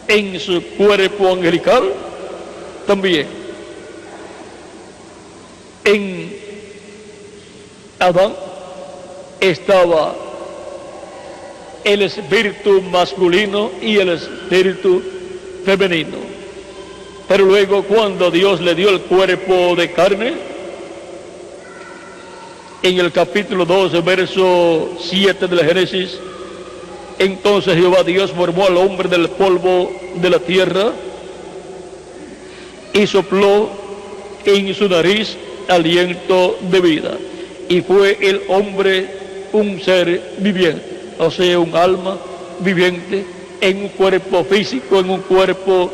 en su cuerpo angelical también. En Adán estaba el espíritu masculino y el espíritu femenino. Pero luego, cuando Dios le dio el cuerpo de carne, en el capítulo 12, verso 7 del Génesis, entonces Jehová Dios formó al hombre del polvo de la tierra y sopló en su nariz aliento de vida, y fue el hombre un ser viviente, o sea, un alma viviente en un cuerpo físico, en un cuerpo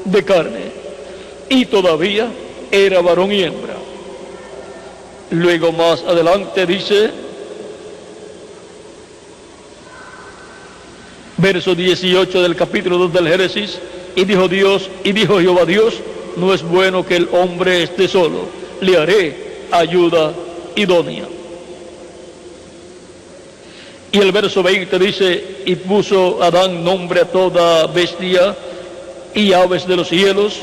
de carne, y todavía era varón y hembra. Luego más adelante dice, verso 18 del capítulo 2 del Génesis, y dijo Jehová Dios, no es bueno que el hombre esté solo, le haré ayuda idónea. Y el verso 20 dice, y puso Adán nombre a toda bestia y aves de los cielos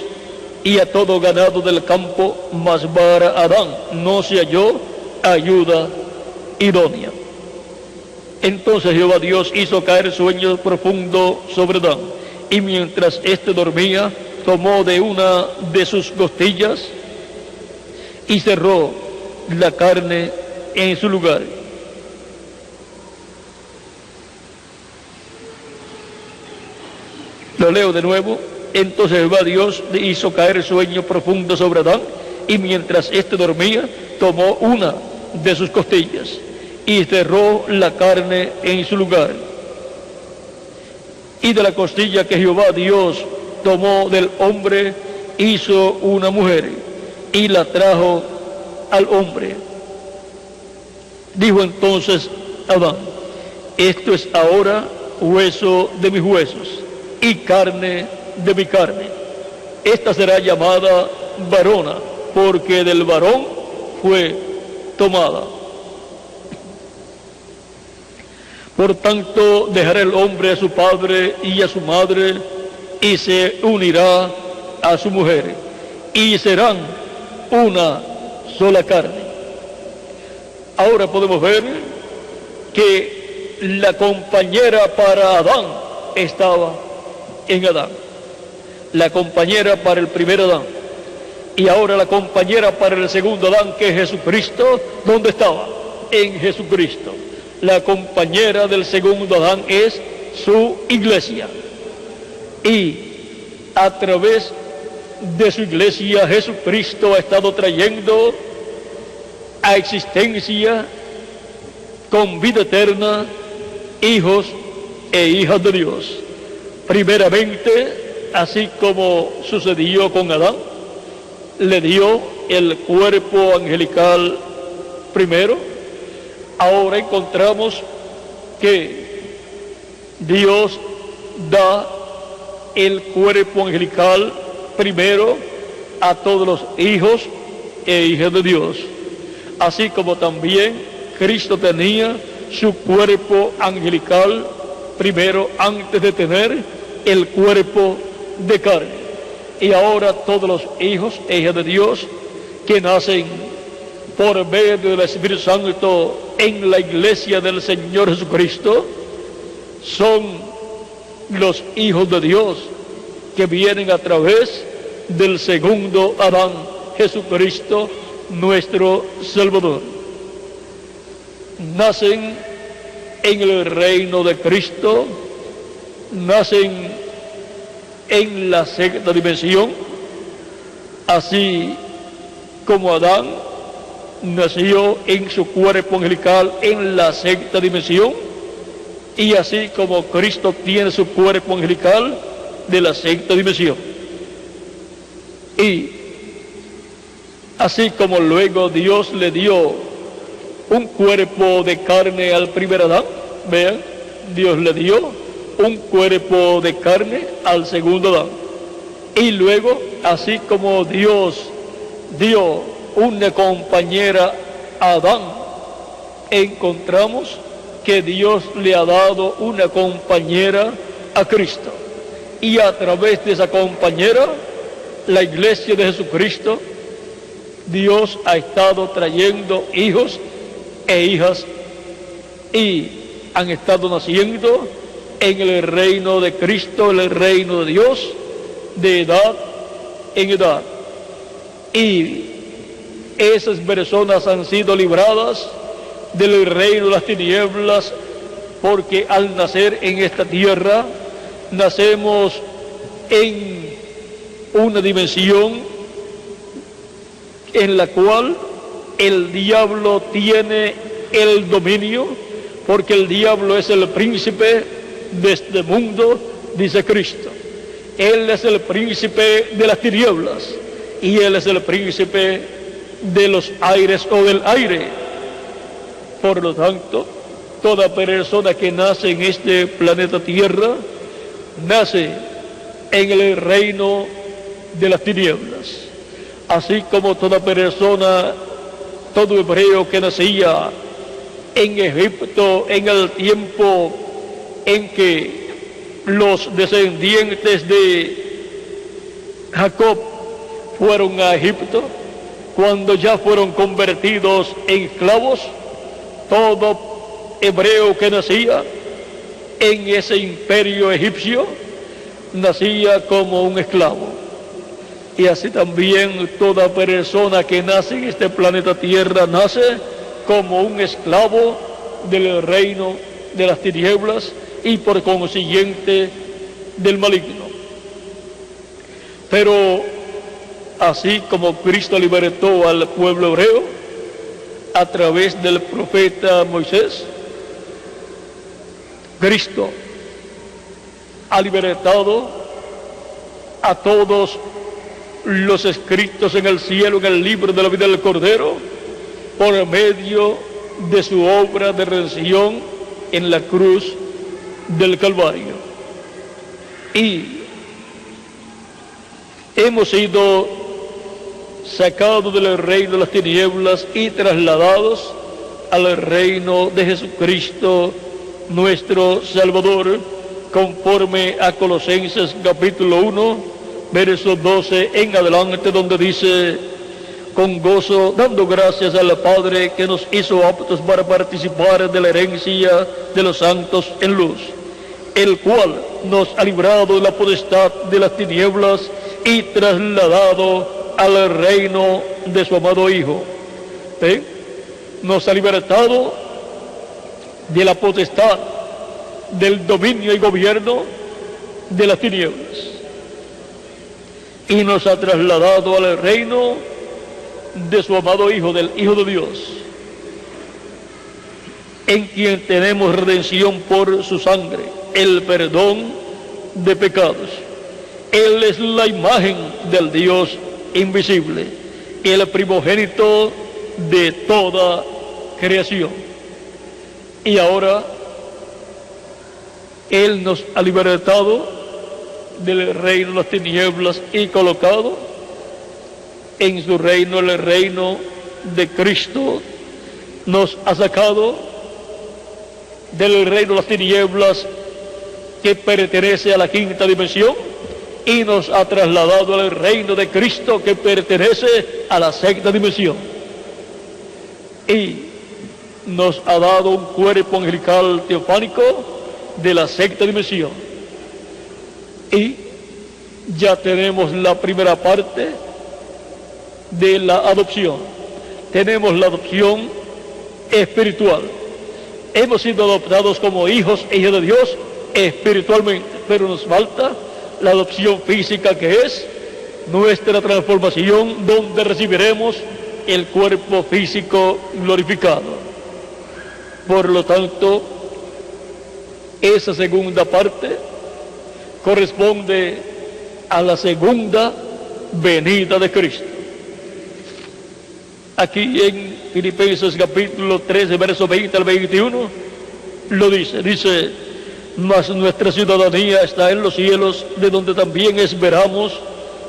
y a todo ganado del campo, mas para Adán no se halló ayuda idónea. Entonces Jehová Dios hizo caer sueño profundo sobre Adán, y mientras éste dormía, tomó de una de sus costillas y cerró la carne en su lugar. Lo leo de nuevo. Entonces Jehová Dios hizo caer sueño profundo sobre Adán, y mientras éste dormía, tomó una de sus costillas y cerró la carne en su lugar. Y de la costilla que Jehová Dios tomó del hombre, hizo una mujer y la trajo al hombre. Dijo entonces Adán, esto es ahora hueso de mis huesos y carne de mi carne. Esta será llamada varona, porque del varón fue tomada. Por tanto, dejará el hombre a su padre y a su madre, y se unirá a su mujer, y serán una sola carne. Ahora podemos ver que la compañera para Adán estaba en Adán, la compañera para el primer Adán, y ahora la compañera para el segundo Adán, que es Jesucristo. ¿Dónde estaba? En Jesucristo. La compañera del segundo Adán es su iglesia, y a través de su iglesia Jesucristo ha estado trayendo a existencia con vida eterna hijos e hijas de Dios. Primeramente, así como sucedió con Adán, le dio el cuerpo angelical primero. Ahora encontramos que Dios da el cuerpo angelical primero a todos los hijos e hijas de Dios, así como también Cristo tenía su cuerpo angelical primero antes de tener el cuerpo de carne. Y ahora todos los hijos e hijas de Dios que nacen por medio del Espíritu Santo en la iglesia del Señor Jesucristo, son los hijos de Dios que vienen a través del segundo Adán, Jesucristo, nuestro Salvador. Nacen en el reino de Cristo, nacen en la sexta dimensión, así como Adán nació en su cuerpo angelical en la sexta dimensión, y así como Cristo tiene su cuerpo angelical de la sexta dimensión. Y así como luego Dios le dio un cuerpo de carne al primer Adán, vean, Dios le dio un cuerpo de carne al segundo Adán. Y luego, así como Dios dio una compañera a Adán, encontramos que Dios le ha dado una compañera a Cristo. Y a través de esa compañera, la iglesia de Jesucristo, Dios ha estado trayendo hijos e hijas y han estado naciendo en el reino de Cristo, en el reino de Dios, de edad en edad. Y esas personas han sido libradas del reino de las tinieblas, porque al nacer en esta tierra, nacemos en una dimensión en la cual el diablo tiene el dominio, porque el diablo es el príncipe de este mundo, dice Cristo. Él es el príncipe de las tinieblas y él es el príncipe de los aires o del aire. Por lo tanto, toda persona que nace en este planeta Tierra nace en el reino de las tinieblas, así como toda persona, todo hebreo que nacía en Egipto en el tiempo en que los descendientes de Jacob fueron a Egipto, cuando ya fueron convertidos en esclavos, todo hebreo que nacía en ese imperio egipcio nacía como un esclavo. Y así también toda persona que nace en este planeta Tierra nace como un esclavo del reino de las tinieblas y por consiguiente del maligno. Pero así como Cristo libertó al pueblo hebreo a través del profeta Moisés, Cristo ha libertado a todos los escritos en el cielo, en el libro de la vida del Cordero, por medio de su obra de redención en la cruz del Calvario. Y hemos sido sacados del reino de las tinieblas y trasladados al reino de Jesucristo, nuestro Salvador, conforme a Colosenses capítulo 1, verso 12 en adelante, donde dice: con gozo, dando gracias al Padre que nos hizo aptos para participar de la herencia de los santos en luz, el cual nos ha librado de la potestad de las tinieblas y trasladado al reino de su amado Hijo. Nos ha libertado de la potestad, del dominio y gobierno de las tinieblas, y nos ha trasladado al reino de su amado Hijo, del Hijo de Dios, en quien tenemos redención por su sangre, el perdón de pecados. Él es la imagen del Dios invisible, el primogénito de toda creación. Y ahora Él nos ha libertado del reino de las tinieblas y colocado en su reino, el reino de Cristo. Nos ha sacado del reino de las tinieblas que pertenece a la quinta dimensión y nos ha trasladado al reino de Cristo que pertenece a la sexta dimensión. y nos ha dado un cuerpo angelical teofánico de la sexta dimensión. Y ya tenemos la primera parte de la adopción. Tenemos la adopción espiritual. Hemos sido adoptados como hijos e hijas de Dios espiritualmente, pero nos falta la adopción física, que es nuestra transformación, donde recibiremos el cuerpo físico glorificado. Por lo tanto, esa segunda parte corresponde a la segunda venida de Cristo. Aquí en Filipenses capítulo 13, verso 20 al 21, lo dice, mas nuestra ciudadanía está en los cielos, de donde también esperamos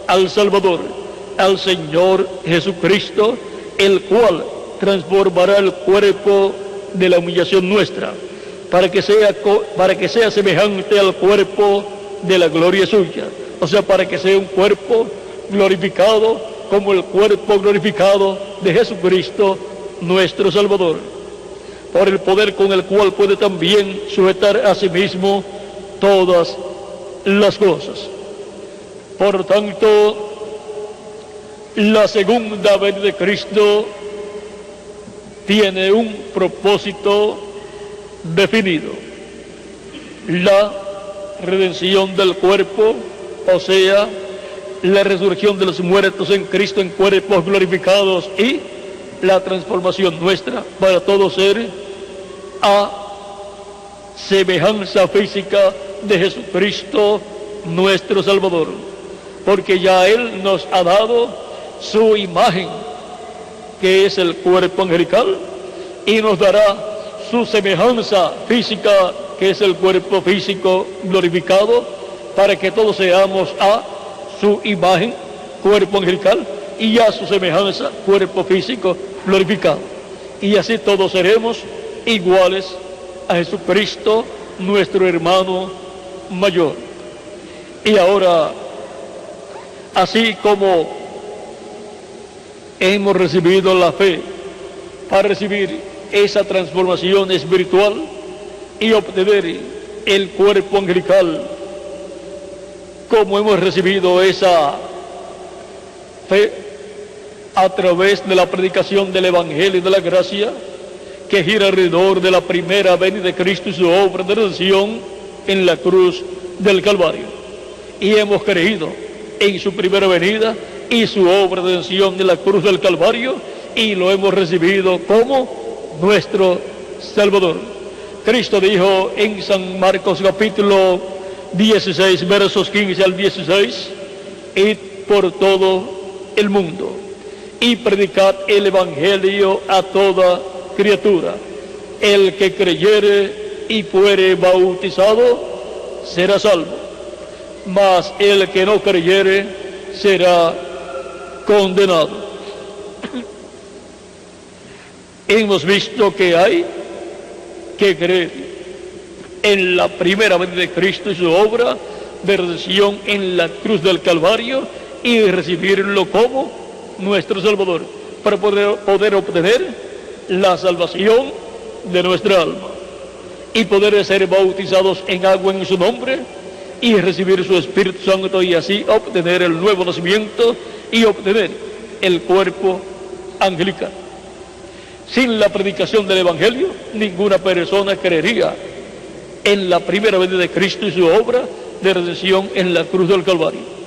al Salvador, al Señor Jesucristo, el cual transformará el cuerpo de la humillación nuestra, para que sea semejante al cuerpo de la gloria suya. O sea, para que sea un cuerpo glorificado como el cuerpo glorificado de Jesucristo, nuestro Salvador, por el poder con el cual puede también sujetar a sí mismo todas las cosas. Por tanto, la segunda venida de Cristo tiene un propósito definido: la redención del cuerpo, o sea, la resurrección de los muertos en Cristo en cuerpos glorificados, y la transformación nuestra para todo ser a semejanza física de Jesucristo, nuestro Salvador, porque ya Él nos ha dado su imagen, que es el cuerpo angelical, y nos dará su semejanza física, que es el cuerpo físico glorificado, para que todos seamos a su imagen, cuerpo angelical, y a su semejanza, cuerpo físico glorificado. Y así todos seremos iguales a Jesucristo, nuestro hermano mayor. Y ahora, así como hemos recibido la fe para recibir esa transformación espiritual y obtener el cuerpo angelical, como hemos recibido esa fe a través de la predicación del Evangelio de la Gracia, que gira alrededor de la primera venida de Cristo y su obra de redención en la cruz del Calvario. Y hemos creído en su primera venida y su obra de redención en la cruz del Calvario, y lo hemos recibido como nuestro Salvador. Cristo dijo en San Marcos capítulo 16, versos 15 al 16, id por todo el mundo y predicad el Evangelio a toda criatura. El que creyere y fuere bautizado será salvo, mas el que no creyere será condenado. Hemos visto que hay que creer en la primera venida de Cristo y su obra de redención en la cruz del Calvario, y recibirlo como nuestro Salvador, para poder obtener la salvación de nuestra alma y poder ser bautizados en agua en su nombre y recibir su Espíritu Santo, y así obtener el nuevo nacimiento y obtener el cuerpo angelical. Sin la predicación del Evangelio, ninguna persona creería en la primera venida de Cristo y su obra de redención en la cruz del Calvario.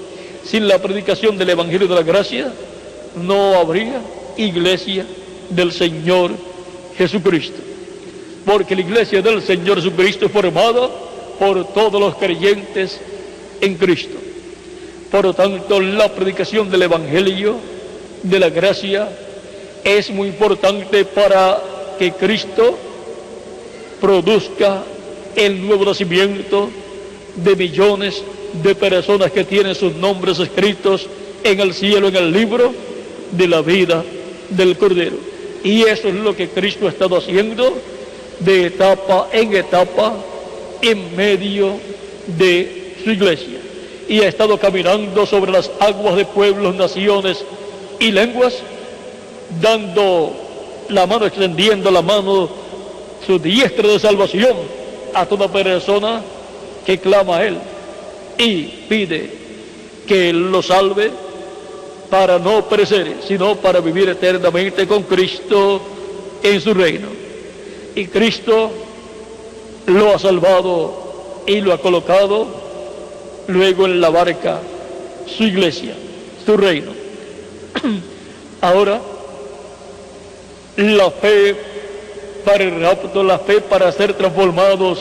Sin la predicación del Evangelio de la Gracia, no habría iglesia del Señor Jesucristo, porque la iglesia del Señor Jesucristo es formada por todos los creyentes en Cristo. Por lo tanto, la predicación del Evangelio de la Gracia es muy importante para que Cristo produzca el nuevo nacimiento de millones de personas que tienen sus nombres escritos en el cielo, en el libro de la vida del Cordero. Y eso es lo que Cristo ha estado haciendo de etapa en etapa en medio de su iglesia, y ha estado caminando sobre las aguas de pueblos, naciones y lenguas, dando la mano extendiendo la mano, su diestra de salvación a toda persona que clama a Él y pide que Él lo salve para no perecer, sino para vivir eternamente con Cristo en su reino. Y Cristo lo ha salvado y lo ha colocado luego en la barca, su iglesia, su reino. Ahora, la fe para el rapto, la fe para ser transformados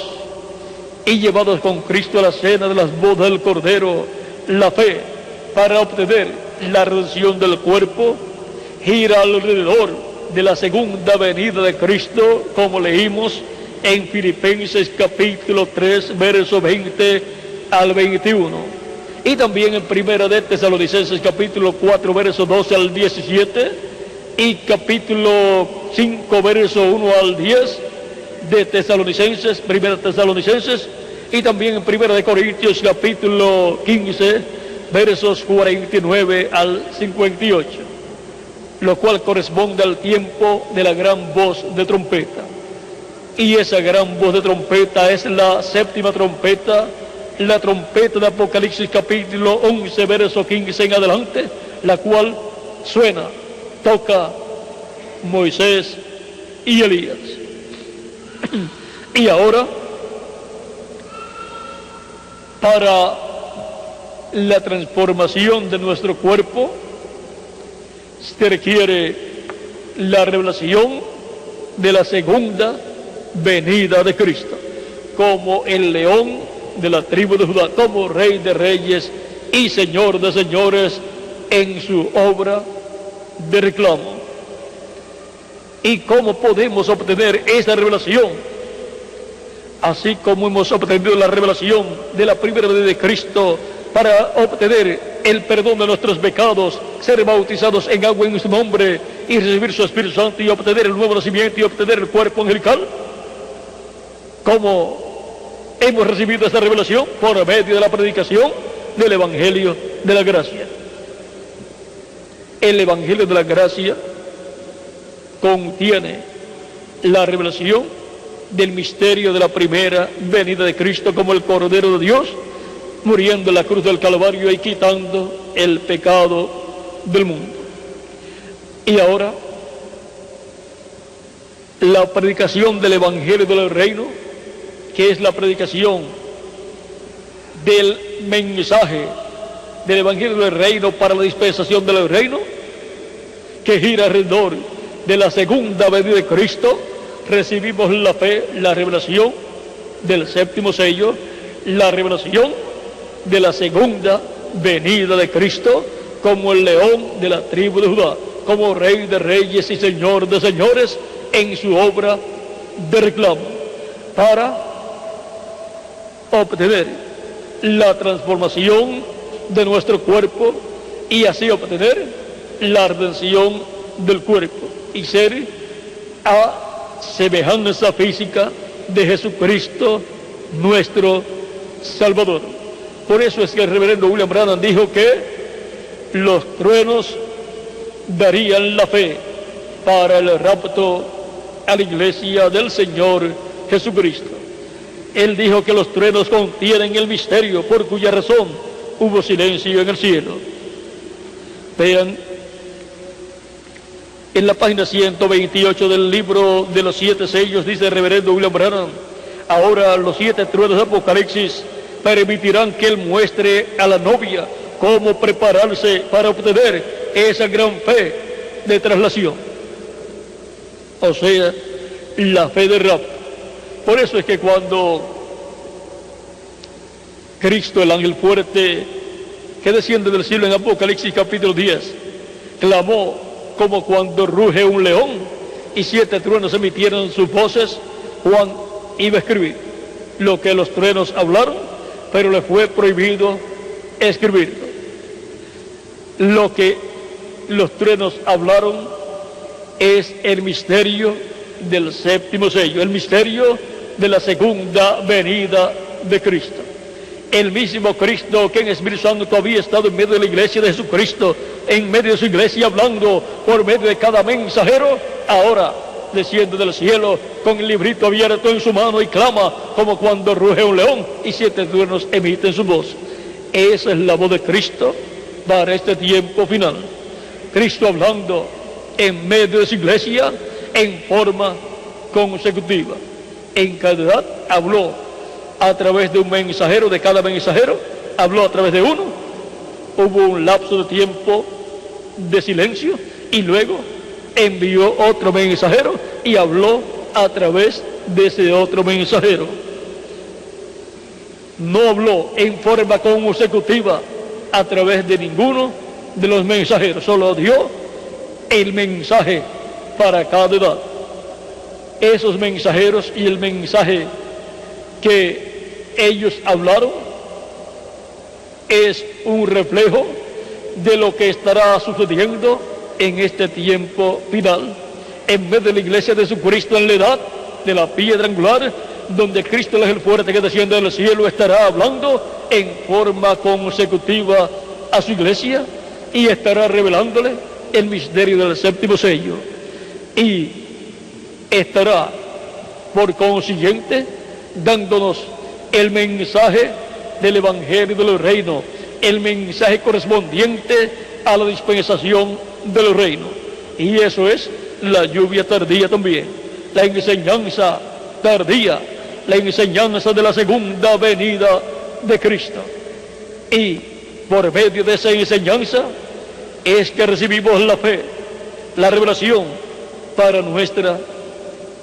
y llevados con Cristo a la cena de las bodas del Cordero, la fe para obtener la redención del cuerpo, gira alrededor de la segunda venida de Cristo, como leímos en Filipenses capítulo 3, verso 20 al 21. Y también en Primera de Tesalonicenses capítulo 4, verso 12 al 17, y capítulo 5, verso 1 al 10 de Tesalonicenses, Primera Tesalonicenses, y también en Primera de Corintios capítulo 15, versos 49 al 58, lo cual corresponde al tiempo de la gran voz de trompeta. Y esa gran voz de trompeta es la séptima trompeta, la trompeta de Apocalipsis capítulo 11, verso 15 en adelante, la cual suena, toca Moisés y Elías. Y ahora, para la transformación de nuestro cuerpo, se requiere la revelación de la segunda venida de Cristo, como el león de la tribu de Judá, como Rey de Reyes y Señor de Señores en su obra de reclamo. ¿Y cómo podemos obtener esa revelación? Así como hemos obtenido la revelación de la primera venida de Cristo para obtener el perdón de nuestros pecados, ser bautizados en agua en su nombre y recibir su Espíritu Santo y obtener el nuevo nacimiento y obtener el cuerpo angelical. ¿Cómo hemos recibido esta revelación? Por medio de la predicación del Evangelio de la Gracia. El Evangelio de la Gracia contiene la revelación del misterio de la primera venida de Cristo como el Cordero de Dios, muriendo en la cruz del Calvario y quitando el pecado del mundo. Y ahora, la predicación del Evangelio del Reino, que es la predicación del mensaje del Evangelio del Reino para la dispensación del Reino, que gira alrededor de la segunda venida de Cristo. Recibimos la fe, la revelación del séptimo sello, la revelación de la segunda venida de Cristo como el león de la tribu de Judá, como Rey de Reyes y Señor de Señores en su obra de reclamo, para obtener la transformación de nuestro cuerpo y así obtener la redención del cuerpo y ser a semejanza física de Jesucristo nuestro Salvador. Por eso es que el reverendo William Branham dijo que los truenos darían la fe para el rapto a la iglesia del Señor Jesucristo. Él dijo que los truenos contienen el misterio por cuya razón hubo silencio en el cielo. Vean, en la página 128 del libro de los 7 sellos, dice el reverendo William Branham: ahora los 7 truenos de Apocalipsis permitirán que él muestre a la novia cómo prepararse para obtener esa gran fe de traslación, o sea, la fe de rapto. Por eso es que cuando Cristo, el ángel fuerte que desciende del cielo en Apocalipsis capítulo 10, clamó como cuando ruge un león y 7 truenos emitieron sus voces, Juan iba a escribir lo que los truenos hablaron, pero le fue prohibido escribirlo. Lo que los truenos hablaron es el misterio del séptimo sello, el misterio de la segunda venida de Cristo. El mismo Cristo que en Espíritu Santo había estado en medio de la iglesia de Jesucristo, en medio de su iglesia hablando por medio de cada mensajero, ahora desciende del cielo con el librito abierto en su mano y clama como cuando ruge un león y 7 truenos emiten su voz. Esa es la voz de Cristo para este tiempo final. Cristo hablando en medio de su iglesia en forma consecutiva. En cada edad habló a través de un mensajero, de cada mensajero, habló a través de uno. Hubo un lapso de tiempo de silencio y luego envió otro mensajero y habló a través de ese otro mensajero. No habló en forma consecutiva a través de ninguno de los mensajeros, solo dio el mensaje para cada edad. Esos mensajeros y el mensaje que ellos hablaron es un reflejo de lo que estará sucediendo en este tiempo final, en vez de la iglesia de Jesucristo en la edad de la piedra angular, donde Cristo es el fuerte que desciende del cielo, estará hablando en forma consecutiva a su iglesia y estará revelándole el misterio del séptimo sello y estará por consiguiente dándonos el mensaje del evangelio del reino, el mensaje correspondiente a la dispensación del reino, y eso es la lluvia tardía también, la enseñanza tardía, la enseñanza de la segunda venida de Cristo. Y por medio de esa enseñanza es que recibimos la fe, la revelación para nuestra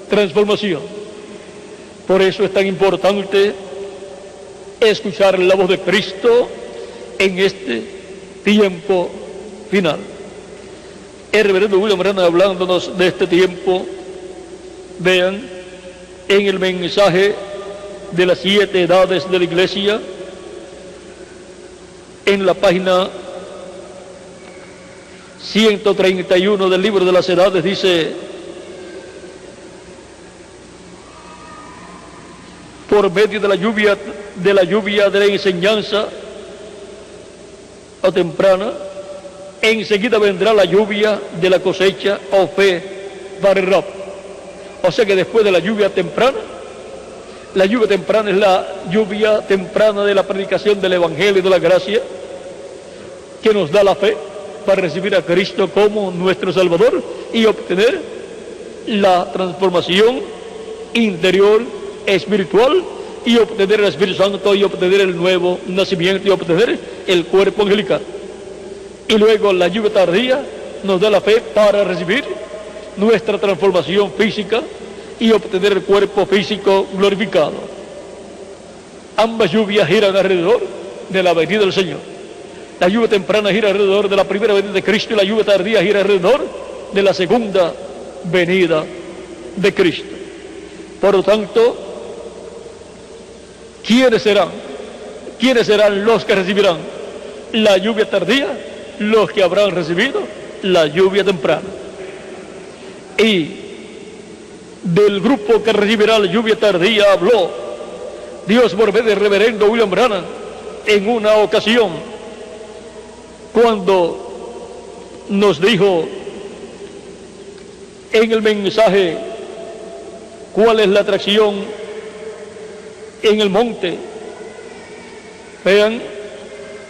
transformación. Por eso es tan importante escuchar la voz de Cristo en este tiempo final. El reverendo William Branham, hablándonos de este tiempo, vean en el mensaje de las 7 edades de la iglesia, en la página 131 del libro de las edades, dice: por medio de la lluvia de la enseñanza o temprana, enseguida vendrá la lluvia de la cosecha o fe para el rapto. O sea que después de la lluvia temprana es la lluvia temprana de la predicación del evangelio y de la gracia, que nos da la fe para recibir a Cristo como nuestro Salvador y obtener la transformación interior espiritual, y obtener el Espíritu Santo, y obtener el nuevo nacimiento, y obtener el cuerpo angelical. Y luego la lluvia tardía nos da la fe para recibir nuestra transformación física y obtener el cuerpo físico glorificado. Ambas lluvias giran alrededor de la venida del Señor. La lluvia temprana gira alrededor de la primera venida de Cristo, y la lluvia tardía gira alrededor de la segunda venida de Cristo. Por lo tanto, ¿quiénes serán? ¿Quiénes serán los que recibirán la lluvia tardía? Los que habrán recibido la lluvia temprana. Y del grupo que recibirá la lluvia tardía habló Dios por medio del reverendo William Branham en una ocasión, cuando nos dijo en el mensaje cuál es la atracción en el monte. Vean,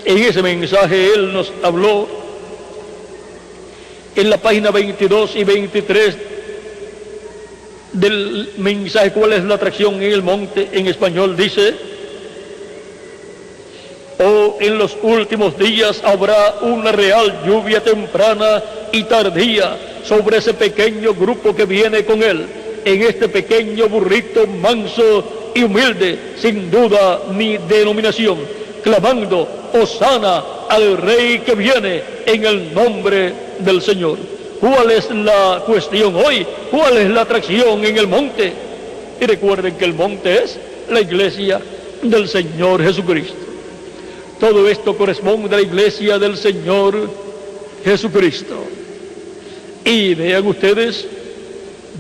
en ese mensaje él nos habló en la página 22 y 23 del mensaje cuál es la atracción en el monte. En español dice: oh, en los últimos días habrá una real lluvia temprana y tardía sobre ese pequeño grupo que viene con él, en este pequeño burrito manso y humilde, sin duda ni denominación, clamando: Hosana al Rey que viene en el nombre del Señor. ¿Cuál es la cuestión hoy? ¿Cuál es la atracción en el monte? Y recuerden que el monte es la iglesia del Señor Jesucristo. Todo esto corresponde a la iglesia del Señor Jesucristo. Y vean ustedes,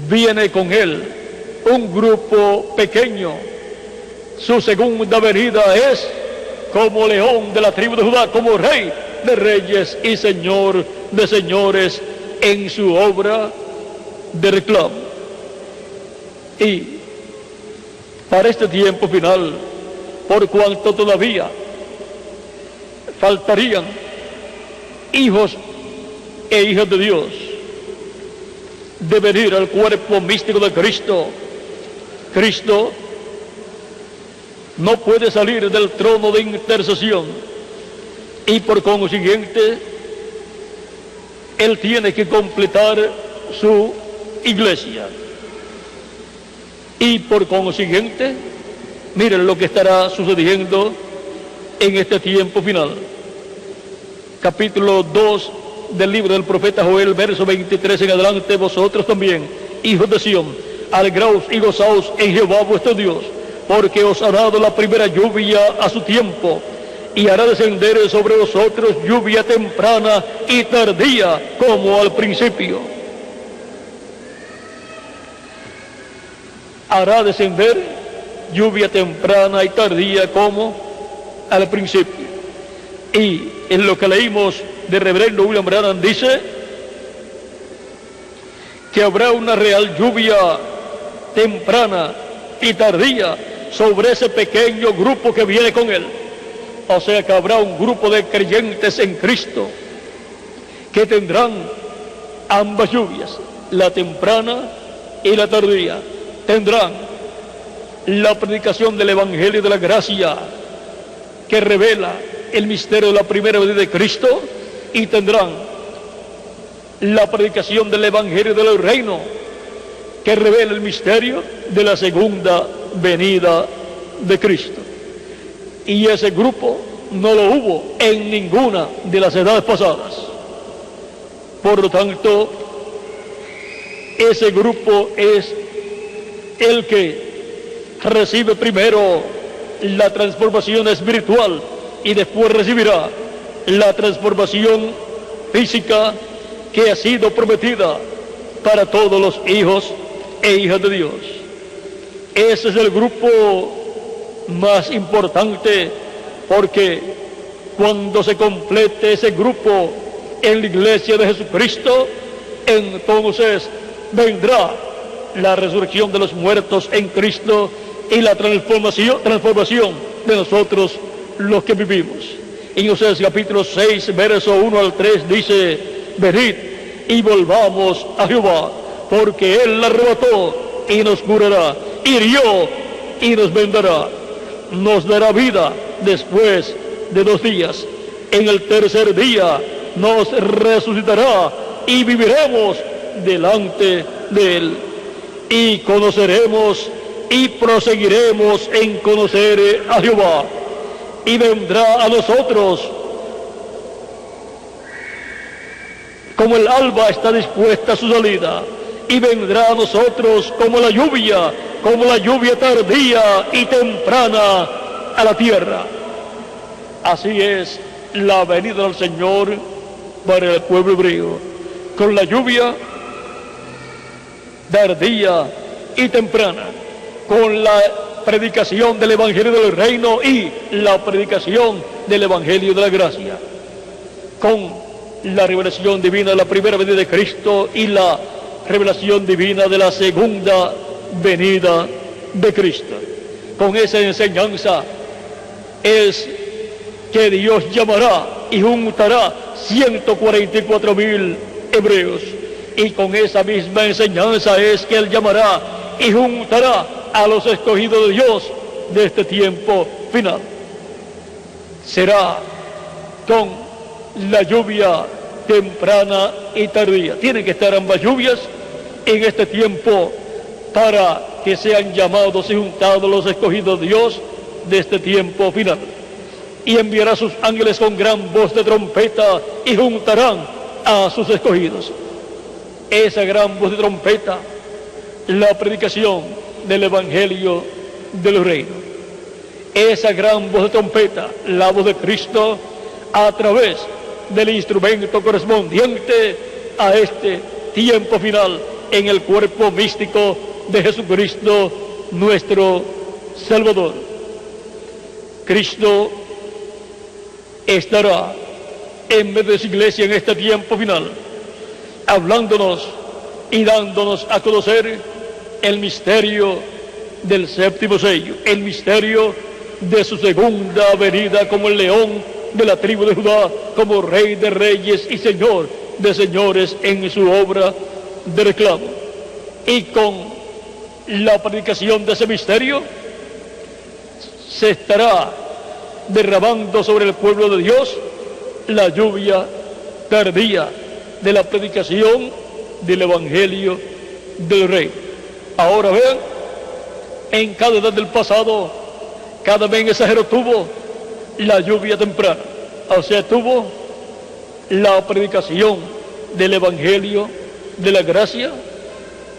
viene con él un grupo pequeño. Su segunda venida es como león de la tribu de Judá, como rey de reyes y señor de señores, en su obra de reclamo. Y para este tiempo final, por cuanto todavía faltarían hijos e hijas de Dios de venir al cuerpo místico de Cristo, Cristo no puede salir del trono de intercesión y por consiguiente Él tiene que completar su iglesia. Y por consiguiente, miren lo que estará sucediendo en este tiempo final. Capítulo 2 del libro del profeta Joel, verso 23 en adelante: vosotros también, hijos de Sión, alegraos y gozaos en Jehová vuestro Dios, porque os ha dado la primera lluvia a su tiempo, y hará descender sobre vosotros lluvia temprana y tardía como al principio. Hará descender lluvia temprana y tardía como al principio. Y en lo que leímos de reverendo William Branham dice que habrá una real lluvia temprana y tardía sobre ese pequeño grupo que viene con él. O sea que habrá un grupo de creyentes en Cristo que tendrán ambas lluvias, la temprana y la tardía. Tendrán la predicación del Evangelio de la Gracia, que revela el misterio de la primera venida de Cristo, y tendrán la predicación del Evangelio del Reino, que revela el misterio de la segunda venida de Cristo. Y ese grupo no lo hubo en ninguna de las edades pasadas. Por lo tanto, ese grupo es el que recibe primero la transformación espiritual y después recibirá la transformación física que ha sido prometida para todos los hijos e hijas de Dios. Ese es el grupo más importante, porque cuando se complete ese grupo en la iglesia de Jesucristo, entonces vendrá la resurrección de los muertos en Cristo y la transformación de nosotros los que vivimos. En Oseas capítulo 6, verso 1 al 3 dice: venid y volvamos a Jehová, porque Él arrebató y nos curará, hirió y nos vendará, nos dará vida después de 2 días, en el tercer día nos resucitará y viviremos delante de Él, y conoceremos y proseguiremos en conocer a Jehová, y vendrá a nosotros como el alba está dispuesta a su salida, y vendrá a nosotros como la lluvia tardía y temprana a la tierra. Así es la venida del Señor para el pueblo hebreo, con la lluvia tardía y temprana, con la predicación del Evangelio del Reino y la predicación del Evangelio de la Gracia, con la revelación divina de la primera venida de Cristo y la revelación divina de la segunda venida de Cristo. Con esa enseñanza es que Dios llamará y juntará 144,000 hebreos, y con esa misma enseñanza es que Él llamará y juntará a los escogidos de Dios de este tiempo final. Será con la lluvia temprana y tardía. Tienen que estar ambas lluvias en este tiempo para que sean llamados y juntados los escogidos de Dios de este tiempo final. Y enviará a sus ángeles con gran voz de trompeta y juntarán a sus escogidos. Esa gran voz de trompeta, la predicación del Evangelio del Reino. Esa gran voz de trompeta, la voz de Cristo, a través del instrumento correspondiente a este tiempo final en el cuerpo místico de Jesucristo, nuestro Salvador. Cristo estará en medio de su iglesia en este tiempo final, hablándonos y dándonos a conocer el misterio del séptimo sello, el misterio de su segunda venida como el león de la tribu de Judá, como Rey de reyes y Señor de señores en su obra de reclamo. Y con la predicación de ese misterio se estará derramando sobre el pueblo de Dios la lluvia tardía de la predicación del Evangelio del Rey. Ahora vean, en cada edad del pasado, cada mensajero tuvo la lluvia temprana, o sea, tuvo la predicación del Evangelio de la gracia,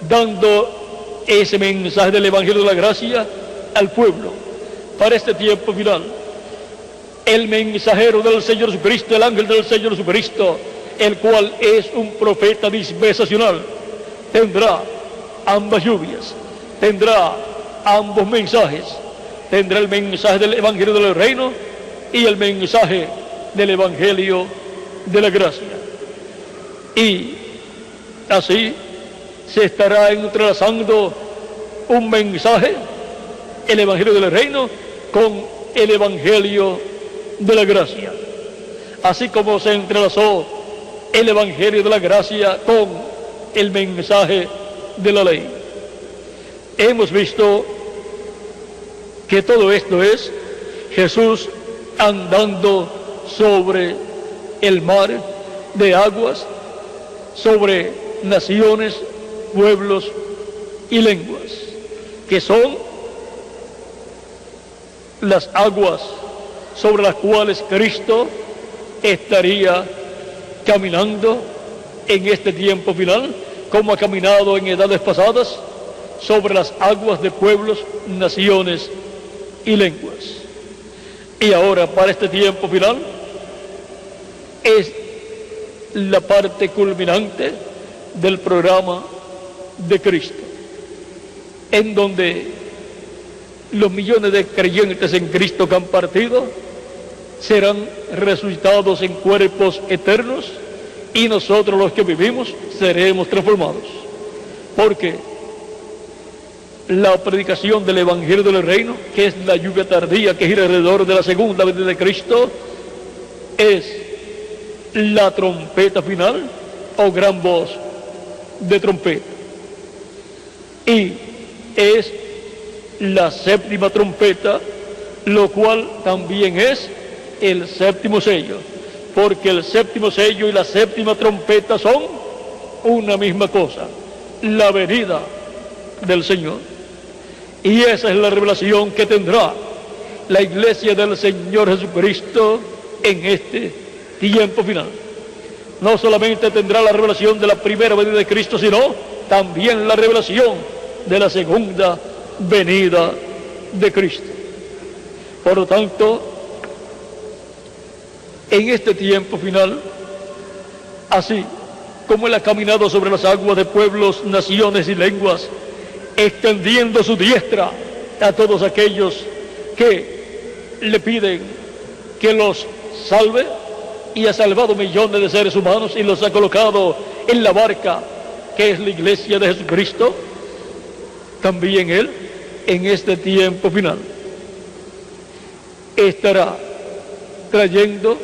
dando ese mensaje del Evangelio de la gracia al pueblo. Para este tiempo final, el mensajero del Señor Jesucristo, el ángel del Señor Jesucristo, el cual es un profeta dispensacional, tendrá ambas lluvias, tendrá ambos mensajes, tendrá el mensaje del Evangelio del Reino y el mensaje del Evangelio de la gracia. Y así se estará entrelazando un mensaje, el Evangelio del Reino, con el Evangelio de la gracia. Así como se entrelazó el Evangelio de la gracia con el mensaje de la ley. Hemos visto que todo esto es Jesús andando sobre el mar de aguas, sobre naciones, pueblos y lenguas, que son las aguas sobre las cuales Cristo estaría caminando en este tiempo final, como ha caminado en edades pasadas, sobre las aguas de pueblos, naciones y lenguas. Y ahora, para este tiempo final, es la parte culminante del programa de Cristo, en donde los millones de creyentes en Cristo que han partido serán resucitados en cuerpos eternos, y nosotros los que vivimos seremos transformados, porque la predicación del Evangelio del Reino, que es la lluvia tardía que gira alrededor de la segunda venida de Cristo, es la trompeta final o gran voz de trompeta, y es la séptima trompeta, lo cual también es el séptimo sello, porque el séptimo sello y la séptima trompeta son una misma cosa, la venida del Señor. Y esa es la revelación que tendrá la iglesia del Señor Jesucristo en este tiempo final. No solamente tendrá la revelación de la primera venida de Cristo, sino también la revelación de la segunda venida de Cristo. Por lo tanto, en este tiempo final, así como Él ha caminado sobre las aguas de pueblos, naciones y lenguas, extendiendo su diestra a todos aquellos que le piden que los salve, y ha salvado millones de seres humanos y los ha colocado en la barca que es la iglesia de Jesucristo, también Él en este tiempo final estará trayendo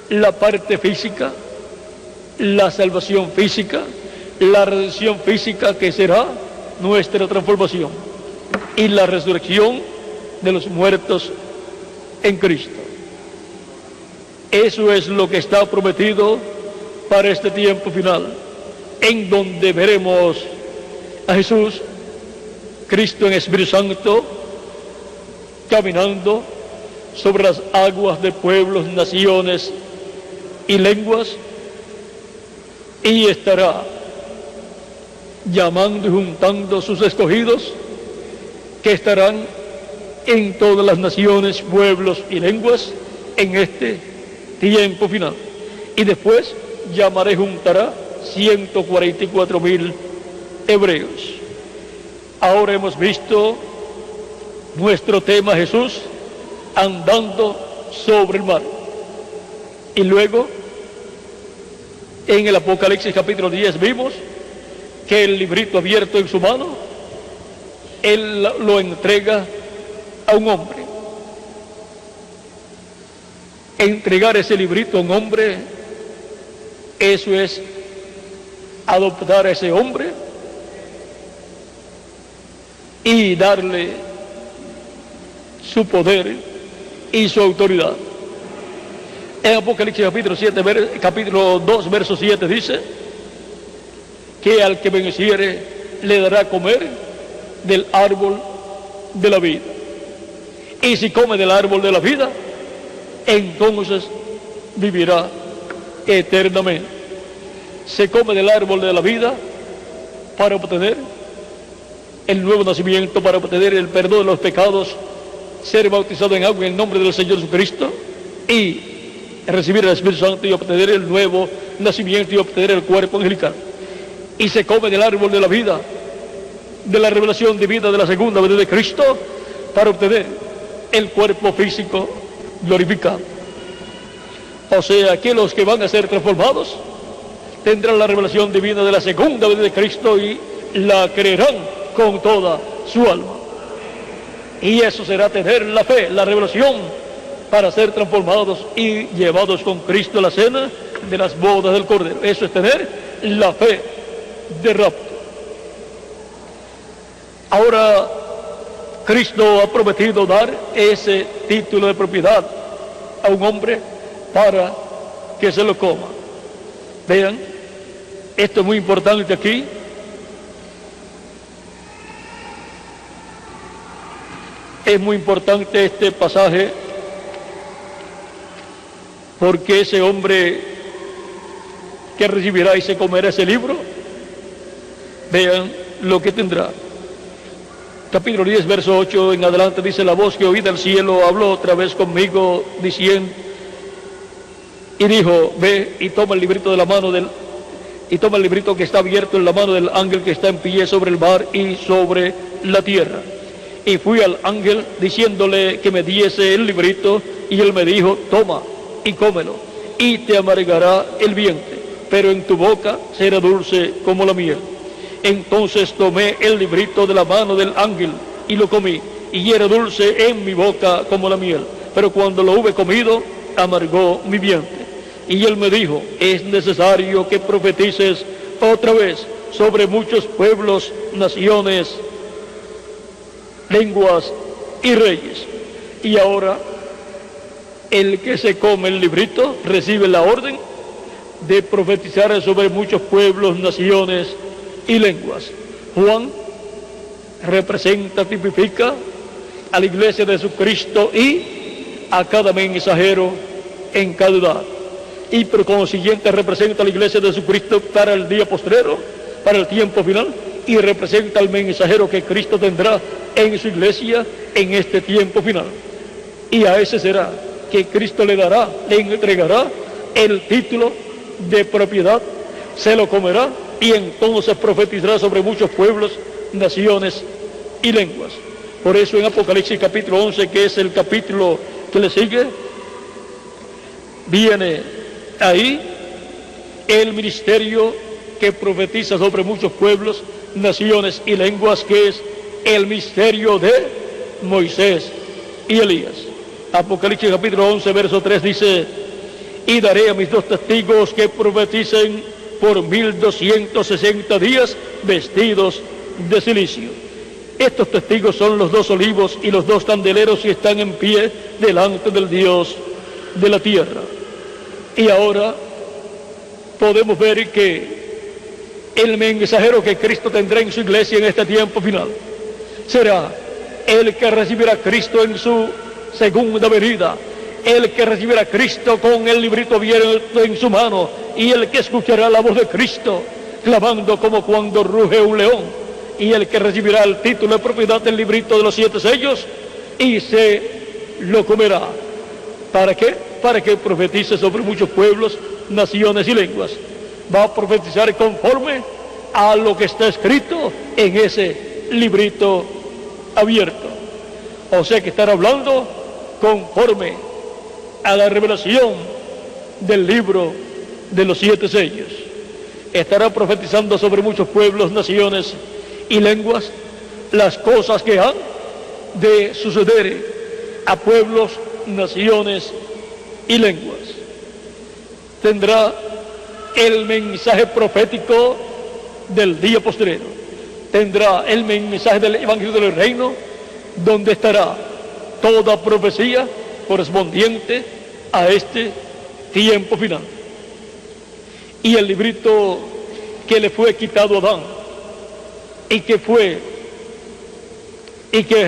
la parte física, la salvación física, la redención física, que será nuestra transformación, y la resurrección de los muertos en Cristo. Eso es lo que está prometido para este tiempo final, en donde veremos a Jesús, Cristo en Espíritu Santo, caminando sobre las aguas de pueblos, naciones y lenguas, y estará llamando y juntando sus escogidos, que estarán en todas las naciones, pueblos y lenguas en este tiempo final. Y después llamará y juntará 144,000 hebreos. Ahora hemos visto nuestro tema, Jesús andando sobre el mar. Y luego, en el Apocalipsis capítulo 10, vimos que el librito abierto en su mano, él lo entrega a un hombre. Entregar ese librito a un hombre, eso es adoptar a ese hombre y darle su poder y su autoridad. En Apocalipsis capítulo 2, verso 7 dice que al que venciere le dará a comer del árbol de la vida. Y si come del árbol de la vida, entonces vivirá eternamente. Se come del árbol de la vida para obtener el nuevo nacimiento, para obtener el perdón de los pecados, ser bautizado en agua en el nombre del Señor Jesucristo y recibir el Espíritu Santo y obtener el nuevo nacimiento y obtener el cuerpo angelical. Y se come del árbol de la vida, de la revelación divina de la segunda venida de Cristo, para obtener el cuerpo físico glorificado. O sea que los que van a ser transformados tendrán la revelación divina de la segunda venida de Cristo y la creerán con toda su alma. Y eso será tener la fe, la revelación, para ser transformados y llevados con Cristo a la cena de las bodas del Cordero. Eso es tener la fe de rapto. Ahora, Cristo ha prometido dar ese título de propiedad a un hombre para que se lo coma. Vean, esto es muy importante aquí. Es muy importante este pasaje porque ese hombre que recibirá y se comerá ese libro, vean lo que tendrá. Capítulo 10, verso 8 en adelante dice: la voz que oí del cielo habló otra vez conmigo diciendo, y dijo: ve y toma el librito de la mano y toma el librito que está abierto en la mano del ángel que está en pie sobre el mar y sobre la tierra. Y fui al ángel diciéndole que me diese el librito, y él me dijo: toma y cómelo, y te amargará el vientre, pero en tu boca será dulce como la miel. Entonces tomé el librito de la mano del ángel y lo comí, y era dulce en mi boca como la miel, pero cuando lo hube comido, amargó mi vientre. Y él me dijo: es necesario que profetices otra vez sobre muchos pueblos, naciones, lenguas y reyes. Y ahora el que se come el librito recibe la orden de profetizar sobre muchos pueblos, naciones y lenguas. Juan representa, tipifica a la iglesia de Jesucristo y a cada mensajero en cada edad. Y por consiguiente representa a la iglesia de Jesucristo para el día postrero, para el tiempo final, y representa al mensajero que Cristo tendrá en su iglesia en este tiempo final. Y a ese será que Cristo le entregará el título de propiedad, se lo comerá y entonces profetizará sobre muchos pueblos, naciones y lenguas. Por eso en Apocalipsis capítulo 11, que es el capítulo que le sigue, viene ahí el ministerio que profetiza sobre muchos pueblos, naciones y lenguas, que es el misterio de Moisés y Elías. Apocalipsis capítulo 11, verso 3 dice: y daré a mis dos testigos que profeticen por 1260 días vestidos de silicio. Estos testigos son los dos olivos y los dos candeleros que están en pie delante del Dios de la tierra. Y ahora podemos ver que el mensajero que Cristo tendrá en su iglesia en este tiempo final será el que recibirá a Cristo en su segunda venida, el que recibirá a Cristo con el librito abierto en su mano, y el que escuchará la voz de Cristo clamando como cuando ruge un león, y el que recibirá el título de propiedad del librito de los 7 sellos y se lo comerá. ¿Para qué? Para que profetice sobre muchos pueblos, naciones y lenguas. Va a profetizar conforme a lo que está escrito en ese librito abierto. O sea que estará hablando conforme a la revelación del libro de los 7 sellos. estará profetizando sobre muchos pueblos, naciones y lenguas las cosas que han de suceder a pueblos, naciones y lenguas. Tendrá el mensaje profético del día postrero. Tendrá el mensaje del Evangelio del Reino, donde estará toda profecía correspondiente a este tiempo final. Y el librito que le fue quitado a Adán y que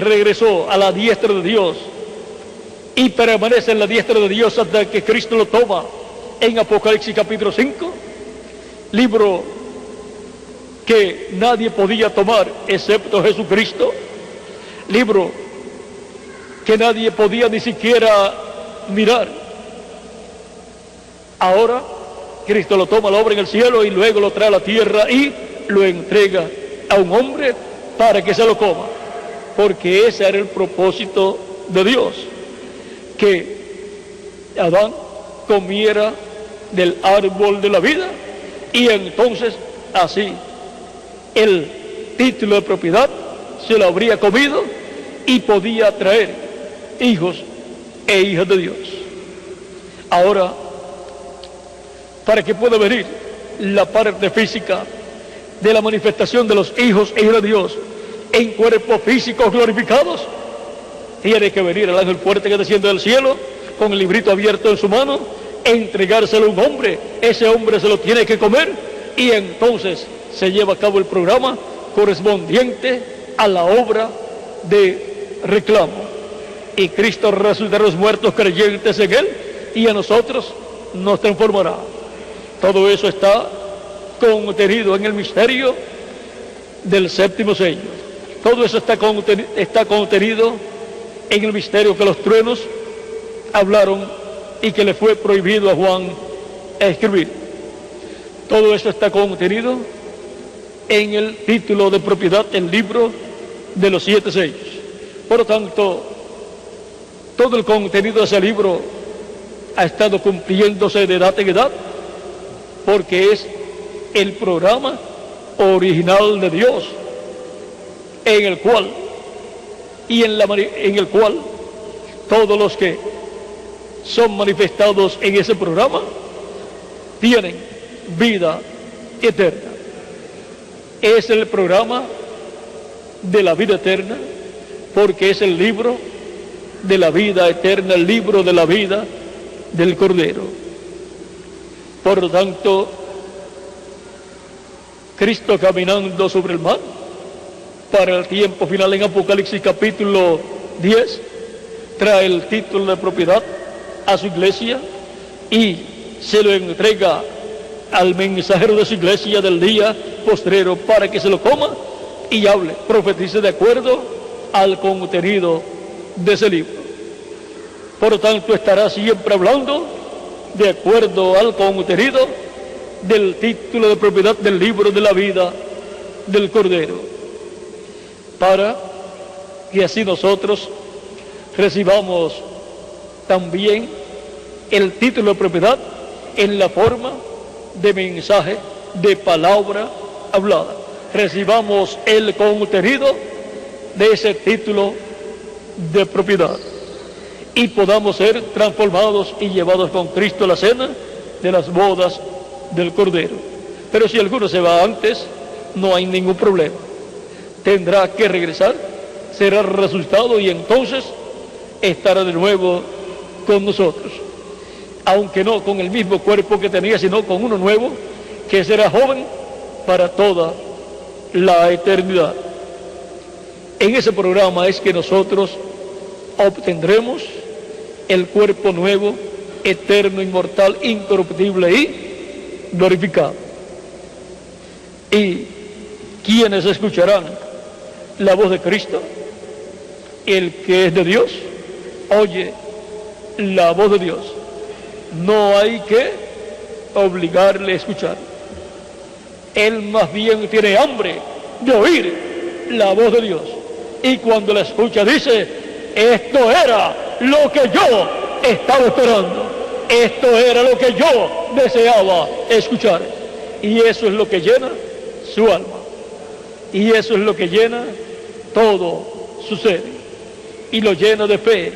regresó a la diestra de Dios y permanece en la diestra de Dios hasta que Cristo lo toma en Apocalipsis capítulo 5, libro que nadie podía tomar excepto Jesucristo, libro que nadie podía ni siquiera mirar. Ahora Cristo lo toma, lo obra en el cielo y luego lo trae a la tierra y lo entrega a un hombre para que se lo coma, porque ese era el propósito de Dios, que Adán comiera del árbol de la vida y entonces así el título de propiedad se lo habría comido y podía traer hijos e hijas de Dios. Ahora, para que pueda venir la parte física de la manifestación de los hijos e hijas de Dios en cuerpos físicos glorificados, tiene que venir el ángel fuerte que desciende del cielo con el librito abierto en su mano, entregárselo a un hombre, ese hombre se lo tiene que comer y entonces se lleva a cabo el programa correspondiente a la obra de reclamo. Y Cristo resucitará a los muertos creyentes en Él y a nosotros nos transformará. Todo eso está contenido en el misterio del séptimo sello. Todo eso está contenido en el misterio que los truenos hablaron y que le fue prohibido a Juan escribir. Todo eso está contenido en el título de propiedad, el libro de los 7 sellos. Por lo tanto, todo el contenido de ese libro ha estado cumpliéndose de edad en edad, porque es el programa original de Dios, en el cual todos los que son manifestados en ese programa tienen vida eterna. Es el programa de la vida eterna, porque es el libro de la vida eterna, el libro de la vida del Cordero. Por lo tanto, Cristo caminando sobre el mar para el tiempo final en Apocalipsis capítulo 10 trae el título de propiedad a su iglesia y se lo entrega al mensajero de su iglesia del día postrero para que se lo coma y hable, profetice de acuerdo al contenido de ese libro. Por lo tanto, estará siempre hablando de acuerdo al contenido del título de propiedad del libro de la vida del Cordero, para que así nosotros recibamos también el título de propiedad en la forma de mensaje, de palabra hablada. Recibamos el contenido de ese título de propiedad y podamos ser transformados y llevados con Cristo a la cena de las bodas del Cordero. Pero si alguno se va antes, no hay ningún problema. Tendrá que regresar, será resucitado y entonces estará de nuevo con nosotros. Aunque no con el mismo cuerpo que tenía, sino con uno nuevo, que será joven para toda la eternidad. En ese programa es que nosotros obtendremos el cuerpo nuevo, eterno, inmortal, incorruptible y glorificado. ¿Y quiénes escucharán la voz de Cristo? El que es de Dios oye la voz de Dios. No hay que obligarle a escuchar. Él más bien tiene hambre de oír la voz de Dios. Y cuando la escucha dice: esto era lo que yo estaba esperando. Esto era lo que yo deseaba escuchar. Y eso es lo que llena su alma. Y eso es lo que llena todo su ser. Y lo llena de fe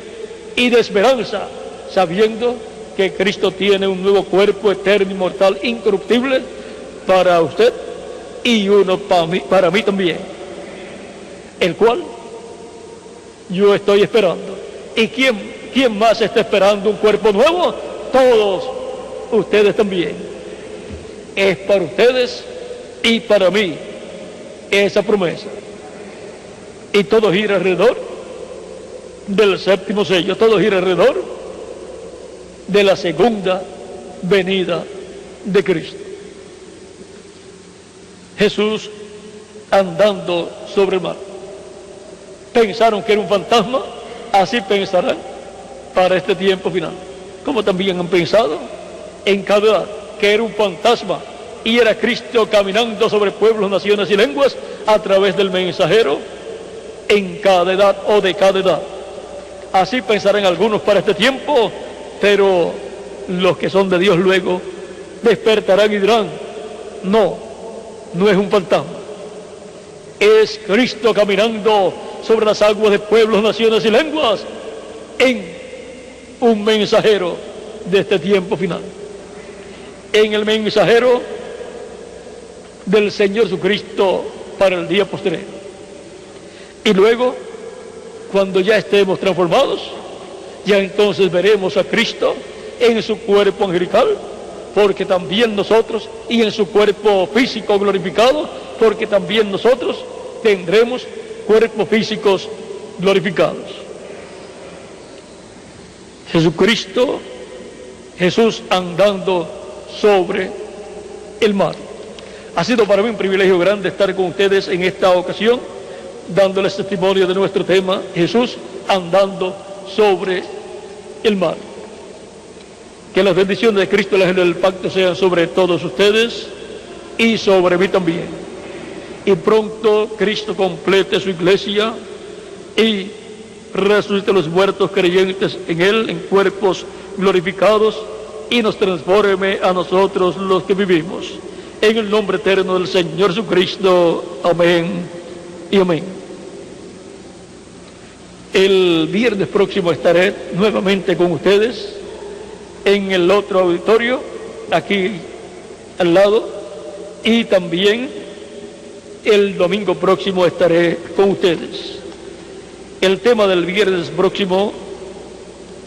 y de esperanza, sabiendo que Cristo tiene un nuevo cuerpo eterno, inmortal, incorruptible para usted y uno para mí también, el cual yo estoy esperando. ¿Y quién más está esperando un cuerpo nuevo? Todos ustedes también. Es para ustedes y para mí esa promesa. Y todo gira alrededor del séptimo sello, todo gira alrededor de la segunda venida de Cristo. Jesús andando sobre el mar. Pensaron que era un fantasma, así pensarán para este tiempo final. Como también han pensado en cada edad que era un fantasma y era Cristo caminando sobre pueblos, naciones y lenguas a través del mensajero en cada edad o de cada edad. Así pensarán algunos para este tiempo, pero los que son de Dios luego despertarán y dirán: no es un fantasma, es Cristo caminando sobre las aguas de pueblos, naciones y lenguas en un mensajero de este tiempo final, en el mensajero del Señor Jesucristo para el día posterior. Y luego, cuando ya estemos transformados, ya entonces veremos a Cristo en su cuerpo angelical, porque también nosotros, y en su cuerpo físico glorificado, porque también nosotros tendremos cuerpos físicos glorificados. Jesús andando sobre el mar. Ha sido para mí un privilegio grande estar con ustedes en esta ocasión, dándoles testimonio de nuestro tema, Jesús andando sobre el mar. Que las bendiciones de Cristo, el ángel del pacto, sean sobre todos ustedes y sobre mí también. Y pronto Cristo complete su iglesia y resucite a los muertos creyentes en Él, en cuerpos glorificados, y nos transforme a nosotros los que vivimos. En el nombre eterno del Señor Jesucristo. Amén y amén. El viernes próximo estaré nuevamente con ustedes en el otro auditorio, aquí al lado, y también el domingo próximo estaré con ustedes. El tema del viernes próximo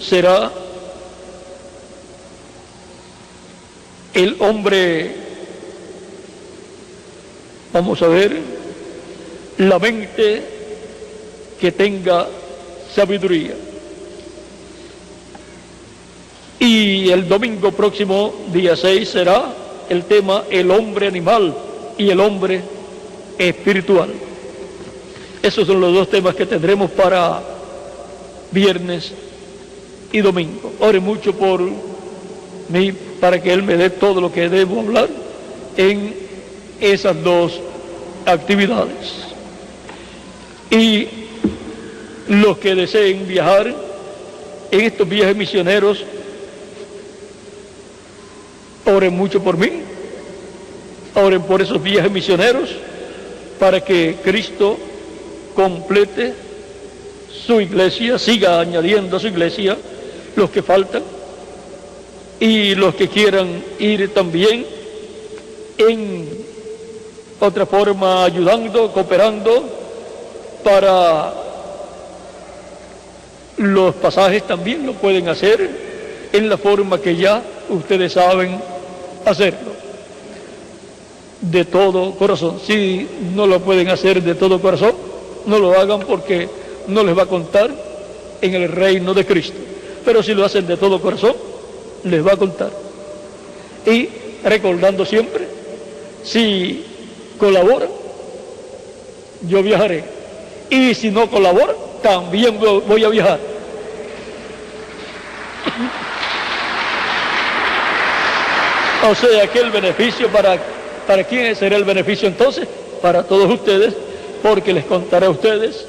será el hombre, vamos a ver, la mente que tenga sabiduría. Y el domingo próximo, día 6, será el tema el hombre animal y el hombre espiritual. Esos son los dos temas que tendremos para viernes y domingo. Ore mucho por mí para que Él me dé todo lo que debo hablar en esas dos actividades. Y los que deseen viajar en estos viajes misioneros, oren mucho por mí, oren por esos viajes misioneros, para que Cristo complete su iglesia, siga añadiendo a su iglesia los que faltan, y los que quieran ir también en otra forma, ayudando, cooperando para los pasajes, también lo pueden hacer en la forma que ya ustedes saben hacerlo, de todo corazón. Si no lo pueden hacer de todo corazón, no lo hagan, porque no les va a contar en el reino de Cristo. Pero si lo hacen de todo corazón, les va a contar. Y recordando siempre, si colabora, yo viajaré, y si no colabora, también voy a viajar. O sea que el beneficio, ¿para quién será el beneficio entonces? Para todos ustedes, porque les contará a ustedes,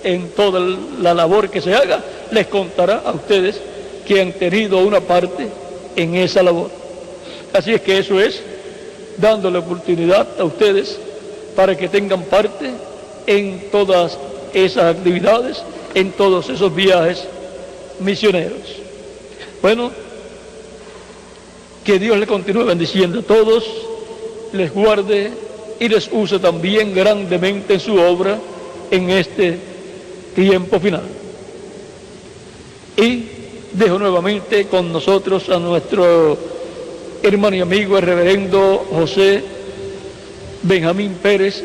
en toda la labor que se haga, les contará a ustedes que han tenido una parte en esa labor. Así es que eso es dándole oportunidad a ustedes para que tengan parte en todas esas actividades, en todos esos viajes misioneros. Bueno, que Dios les continúe bendiciendo a todos, les guarde y les use también grandemente en su obra en este tiempo final. Y dejo nuevamente con nosotros a nuestro hermano y amigo, el reverendo José Benjamín Pérez,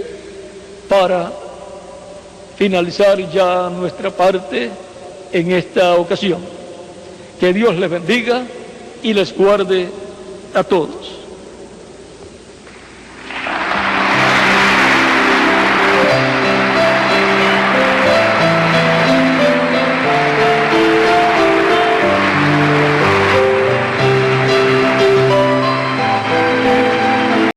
para finalizar ya nuestra parte en esta ocasión. Que Dios les bendiga y les guarde a todos.